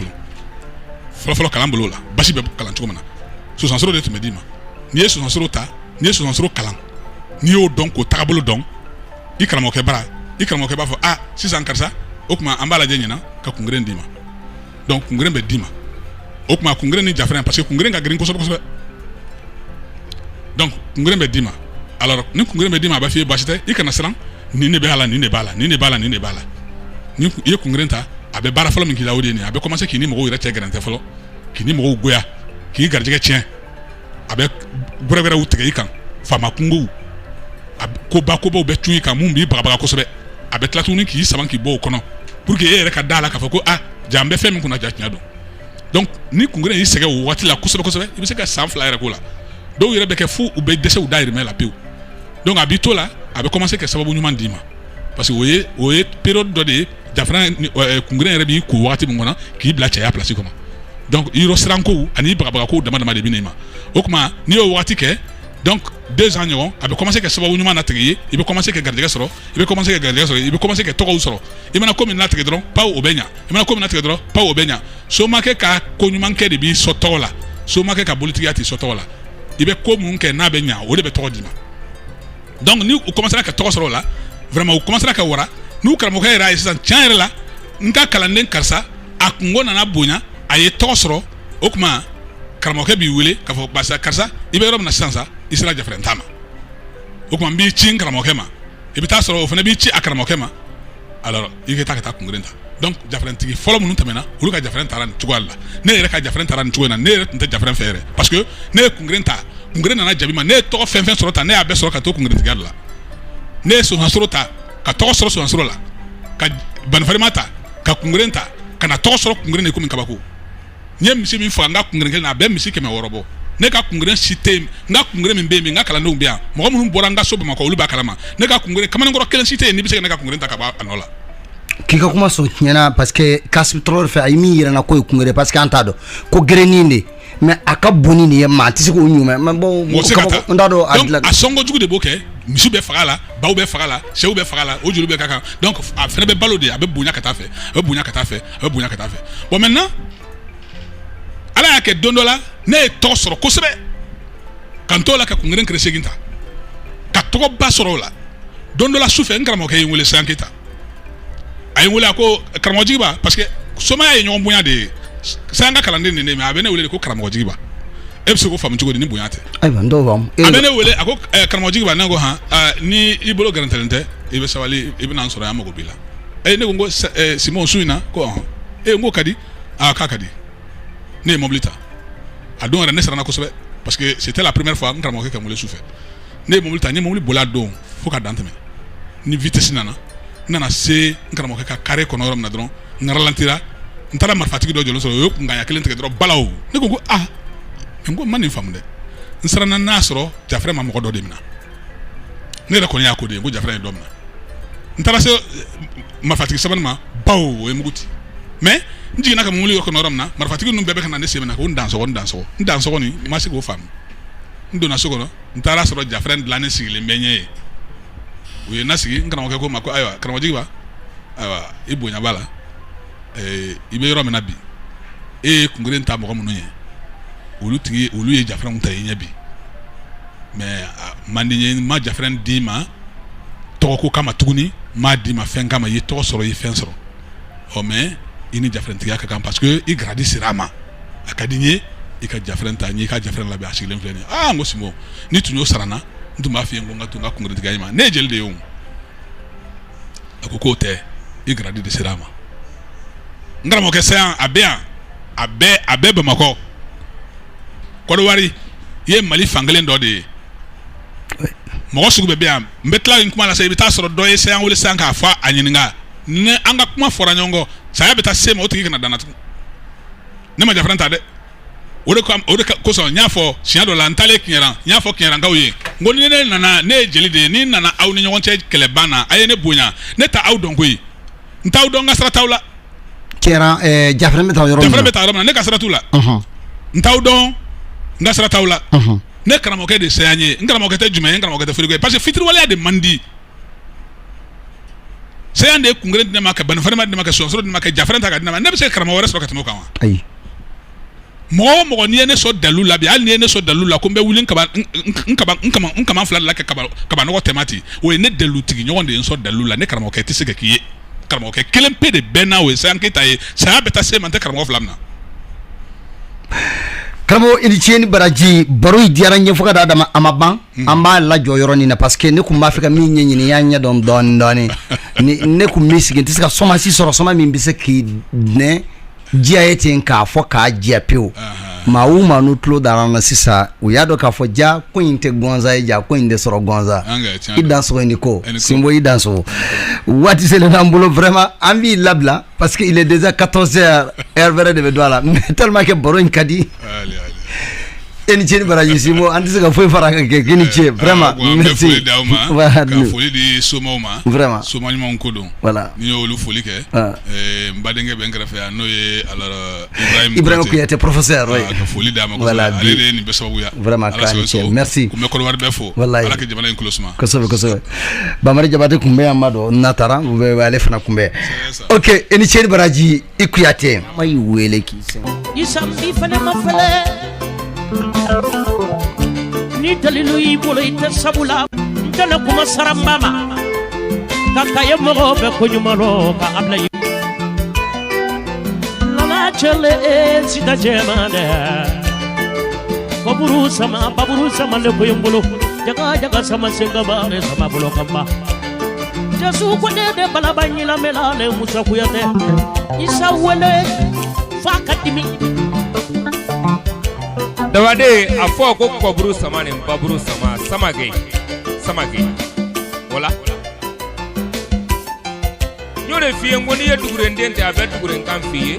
fɔlɔ kalan bolo la basi bɛ kalan cogo min na sosansoro de tun bɛ d'i ma n'i ye sosansoro ta n'i ye sosansoro kalan n'i y'o dɔn k'o tagabolo dɔn i karamɔgɔkɛ b'a fɔ sisan karisa o kuma an b'a lajɛ ɲina ka kungere d'i ma donc kungere bɛ d'i ma o kuma kungere ni jafran parce que kungere ka girin kosɛbɛ donc kungere bɛ d'i ma alors ni kungere bɛ d'i ma a b'a f'i ye basi tɛ i kana siran nin de bɛ a la nin de b'a la nin de b'a la nin de b'a la ni i ye kungere ta a bɛ baara fɔlɔ min k'i la o de ye nin a bɛ commencer k'i ni mɔgɔw yɛrɛ cɛ gɛrɛntɛ fɔlɔ k'i ni mɔgɔw goya k'i garijɛgɛ tiɲɛ a bɛ wɛrɛw tigɛ i kan faama kungow kobaw bɛ cun i kan mun b'i bagabaga kosɛbɛ a bɛ tila tuguni k'i sama k'i bɔ o kɔnɔ pour que e yɛrɛ ka da la k'a fɔ ko ja n bɛ fɛn min kunna ja tiɲɛ don donc ni kungere y'i sɛgɛ o waati la kosɛbɛ i bɛ se ka san 2 yɛrɛ k'o la dɔw yɛrɛ bɛ kɛ fo u bɛ dɛsɛ u dayirimɛ la pewu donc a b'i to la a bɛ commencer ka sababu ɲuman d'i ma parce que o ye période dɔ de ye jafran kungere yɛrɛ b'i ko waati min kɔnɔ k'i bila cɛya place kɔnɔ donc yɔrɔ sirankow ani bagabagakow dama de bɛ n'i ma o kuma n'i y'o waati kɛ donc 2 ans ɲɔgɔn a bɛ commencer ka sababu ɲuman natigɛ ye i bɛ commencer ka garijɛgɛ sɔrɔ i bɛ commencer ka tɔgɔw sɔrɔ i mana ko min natigɛ dɔrɔn paw o bɛ ɲa i mana ko min natigɛ dɔrɔn paw o bɛ ɲa somakɛ ka ko ɲuman kɛ de b'i sɔ tɔgɔ la somakɛ ka bolitigiya t'i sɔ tɔgɔ la i bɛ ko mun kɛ n'a bɛ ɲa o de bɛ tɔgɔ d'i ma donc ni u commencera ka tɔgɔ sɔrɔ o la vraiment u commencera ka wara n'u karamɔgɔkɛ yɛrɛ ye sisan tiɲɛ yɛrɛ la n ka kalanden karisa a kungo nana bonya a ye tɔgɔ sɔrɔ o kuma karamɔgɔkɛ b'i wele k'a fɔ barisa karisa i bɛ yɔrɔ min na sisan sa i sera jafran ta ma o kuma n b'i ci n karamɔgɔkɛ ma i bɛ taa sɔrɔ o fana b'i ci a karamɔgɔkɛ ma alors i ka taa kungere ta donc jafrantigi fɔlɔ minnu tɛmɛna olu ka jafran taara nin cogoya la ne yɛrɛ ka jafran taara nin cogo in na ne yɛrɛ tun tɛ jafran fɛ yɛrɛ parce que ne ye kungere ta kungere nana jaabi ma ne ye tɔgɔ fɛn fɛn sɔrɔ ta ne y'a bɛɛ sɔrɔ ka to kungeretigiya la ne ye sosansoro ta ka tɔgɔ sɔrɔ sosansoro la ka banifarima ta ka kungere ta ka na tɔgɔ sɔrɔ kungere ni komi kabako n ye misi min faga n ka kungere kelen na a bɛɛ misi 100 bɔ ne ka kungere si tɛ yen n ka kungere min bɛ yen n ka kalandenw bɛ yan mɔgɔ minnu bɔra n ka so Bamakɔ olu b'a kalama ne ka kungere kamalenkɔrɔ kelen si tɛ yen n'i bɛ se ka ne ka kungere ta ka bɔ a nɔ la k'i ka kuma sɔn tiɲɛna parce que Kassim Traoré fɛ a ye min yirana k'o ye kungere parce que an t'a dɔn ko gɛrɛnin de mais a ka bonni nin ye maa tɛ se k'o ɲumɛ mais bon n t'a dɔn a sɔnkojugu de b'o kɛ misi bɛ faga la baw bɛ faga la sɛw bɛ faga la o joli bɛ ka kan donc a fɛnɛ bɛ balo de a bɛ bonya ka taa fɛ a bɛ bonya ka taa fɛ a bɛ bonya ka taa fɛ bon maintenant ala y'a kɛ don dɔ la ne ye tɔgɔ sɔrɔ kosɛbɛ ka n t'o la ka kungere kɛrɛ 8 ta ka tɔgɔba sɔrɔ o la don dɔ la sufɛ n karamɔgɔkɛ ye n wele San Keyita a ye n wele a ko karamɔgɔ Jigiba parce que somaya ye ɲɔgɔn bonya de ye San ka kalanden nin de mais a bɛ ne wele de ko karamɔgɔ Jigiba e bɛ se k'o faamu cogo di ni bonya tɛ ayiwa n t'o faamu a bɛ ne wele a ko karamɔgɔ Jigiba ne ko ni i bolo gɛrɛntɛlen tɛ i bɛ sabali i bɛ na n sɔrɔ yan mago b'i la ne ko n ko Simon su in na ko n ko ka di k'a ka di ne ye mobili ta a don yɛrɛ ne siranna kosɛbɛ parce que c'était la première fois n karamɔgɔkɛ ka n wele sufɛ ne ye mobili ta n ye mobili boli a don fo ka dan tɛmɛ ni vitesse nana n nana se n karamɔgɔkɛ ka carré kɔnɔ yɔrɔ min na dɔrɔn n ralentira n taara marifatigi dɔ jɔlen sɔrɔ o ye kunkanɲɛ 1 tigɛ dɔrɔn balawu ne ko n ko n ma nin faamu dɛ n siranna n'a sɔrɔ jafrɛ ma mɔgɔ dɔ de minɛ ne yɛrɛ kɔni y'a ko de ye ko jafrɛ ye dɔ minɛ n taara se marifatigi sabanan ma bawo o ye mugu ci mais n jiginna ka mobili kɔnɔ yɔrɔ min na marifatigi ninnu bɛɛ bɛ ka na ne sen minɛ ko n dansɔgɔ nin n ma se k'o faamu n donna so kɔnɔ n taara sɔrɔ jafrɛ dilannen sigilen bɛ ɲɛ ye u ye n lasigi n karamɔgɔkɛ ko n ma ko ayiwa karamɔgɔ Jigiba ayiwa i bonya b'a la i bɛ yɔrɔ min na bi e ye kungere ta mɔgɔ minnu ye olu ye jafrɛnw ta i ɲɛ bi mais man di n ye n ma jafrɛn d'i ma tɔgɔ ko kama tuguni m'a di ma fɛn kama i ye tɔgɔ sɔrɔ i ye fɛn sɔrɔ mais i ni jafrɛntigiya ka kan parce que i gradi sera ma a ka di n ye i ka jafrɛn ta n ye i ka jafrɛn labɛn a sigilen filɛ nin ye n ko Simo ni tun y'o sara n na n tun b'a f'i ye n ko n ka to n ka kungretigiya ma ne ye jeli de ye o a ko k'o tɛ i gradi de sera ma n karamɔgɔkɛ Sayan a bɛ yan a bɛɛ Bamakɔ Kɔdiwari i ye Mali fankelen dɔ de ye mɔgɔ sugu bɛɛ bɛ yan n bɛ tila nin kuma la sa i bɛ taa sɔrɔ dɔ ye Sayan wele sisan k'a fɔ a ɲininka ni an ka kuma fɔra ɲɔgɔn kɔ saya bɛ taa se ma o tigi kana danna tugun ne ma jafrɛn ta dɛ o de kosɔn n y'a fɔ siɲɛ dɔ la n taalen Kiɲɛran n y'a fɔ Kiɲɛrankaw ye n ko ni ne nana ne ye jeli de ye ni nana aw ni ɲɔgɔn cɛ kɛlɛban na a ye ne bonya ne ta aw dɔn koyi n t'aw dɔn n ka sira t'aw la Kiɲɛran jafrɛn bɛ taa yɔrɔ min na jafrɛn bɛ taa yɔrɔ min na ne ka sira t'u la n t'aw dɔn n ka sira t'aw la ne karamɔgɔkɛ de Sayan ye n karamɔgɔkɛ tɛ jumɛn ye n karamɔgɔkɛ tɛ Fodiko ye parce que fitiriwaleya de man di Sayan de ye kungere di ne ma ka banifalima di ne ma ka sɔnsɔrɔ di ne ma ka jafrɛn ta ka di ne ma ne bɛ se karamɔgɔ wɛrɛ sɔrɔ ka tɛmɛ o kan wa ayi mɔgɔ o mɔgɔ n'i ye ne sɔn dalu la bi hali n'i ye ne sɔn dalu la ko n bɛ wuli n kama fila de la ka kabanɔgɔ tɛmɛ ten o ye ne dalutigi ɲɔgɔn de ye n sɔn dalu la ne karamɔgɔkɛ tɛ se ka k'i ye karamɔgɔkɛ kelen pe de bɛɛ n'a o ye Sayan Keyita ye saya bɛ taa se ma n tɛ karamɔgɔ fila min na karamɔgɔ i ni ce ni baraji baro in diyara n ye fo ka d'a dama a ma ban an b'a lajɔ yɔrɔ nin na parce que ne kun b'a fɛ ka min ɲɛɲini y'a ɲɛdɔn dɔɔni ne kun bɛ sigi n tɛ se ka sɔmasi sɔrɔ sɔma min bɛ se k'i nɛ diya ye ten k'a fɔ k'a diya pewu maa o maa n'u tulo dara na sisan u y'a dɔn k'a fɔ ja ko in tɛ gɔnza ye ja ko in tɛ sɔrɔ gɔnza i dansogo in ni ko Simbo i dansogo waati selen n'an bolo vraiment an b'i labila parce que il est déjà 14 heures heure wɛrɛ de bɛ don a la mais tellement que baro in ka di e ni ce ni baraji Simbo an tɛ se ka foyi fara kan kɛ k'i ni ce vraiment merci ka foli di somaw ma vraiment soma ɲumanw ko don voilà ni y'olu foli kɛ n badenkɛ bɛ n kɛrɛfɛ yan n'o ye Ibrahima Kuyate professeur ka foli d'a ma kosɛbɛ ale de ye nin bɛɛ sababuya vraiment k'a ni ce merci kun bɛ Kɔdiwari bɛɛ fo wallahi Ala ka jamana in kolo suma kosɛbɛ Bamari Jabate kun bɛ yan ma dɔn n'a taara u bɛ ale fana kun bɛ ok e ni ce ni baraji i Kuyate ma y'i wele k'i sɛgɛn isambi fana ma fɛlɛ ni dalilu y'i bolo i tɛ sabula n tɛna kuma saramba ma ka ka ye mɔgɔ bɛɛ ko ɲuman lɔ ka abila ye lala cɛle sida jɛma dɛ baburu sama le ko ye n bolo jaga sama sengabare sama bolo kan ba Jesu ko ne de balaba ɲila melale Musa Kuyate isa wele fa ka dimi Dawade a fɔ ko kɔburu sama ni baburu sama samage wala n y'o de f'i ye n ko n'i ye dugurenden tɛ a bɛ dugurenkan f'i ye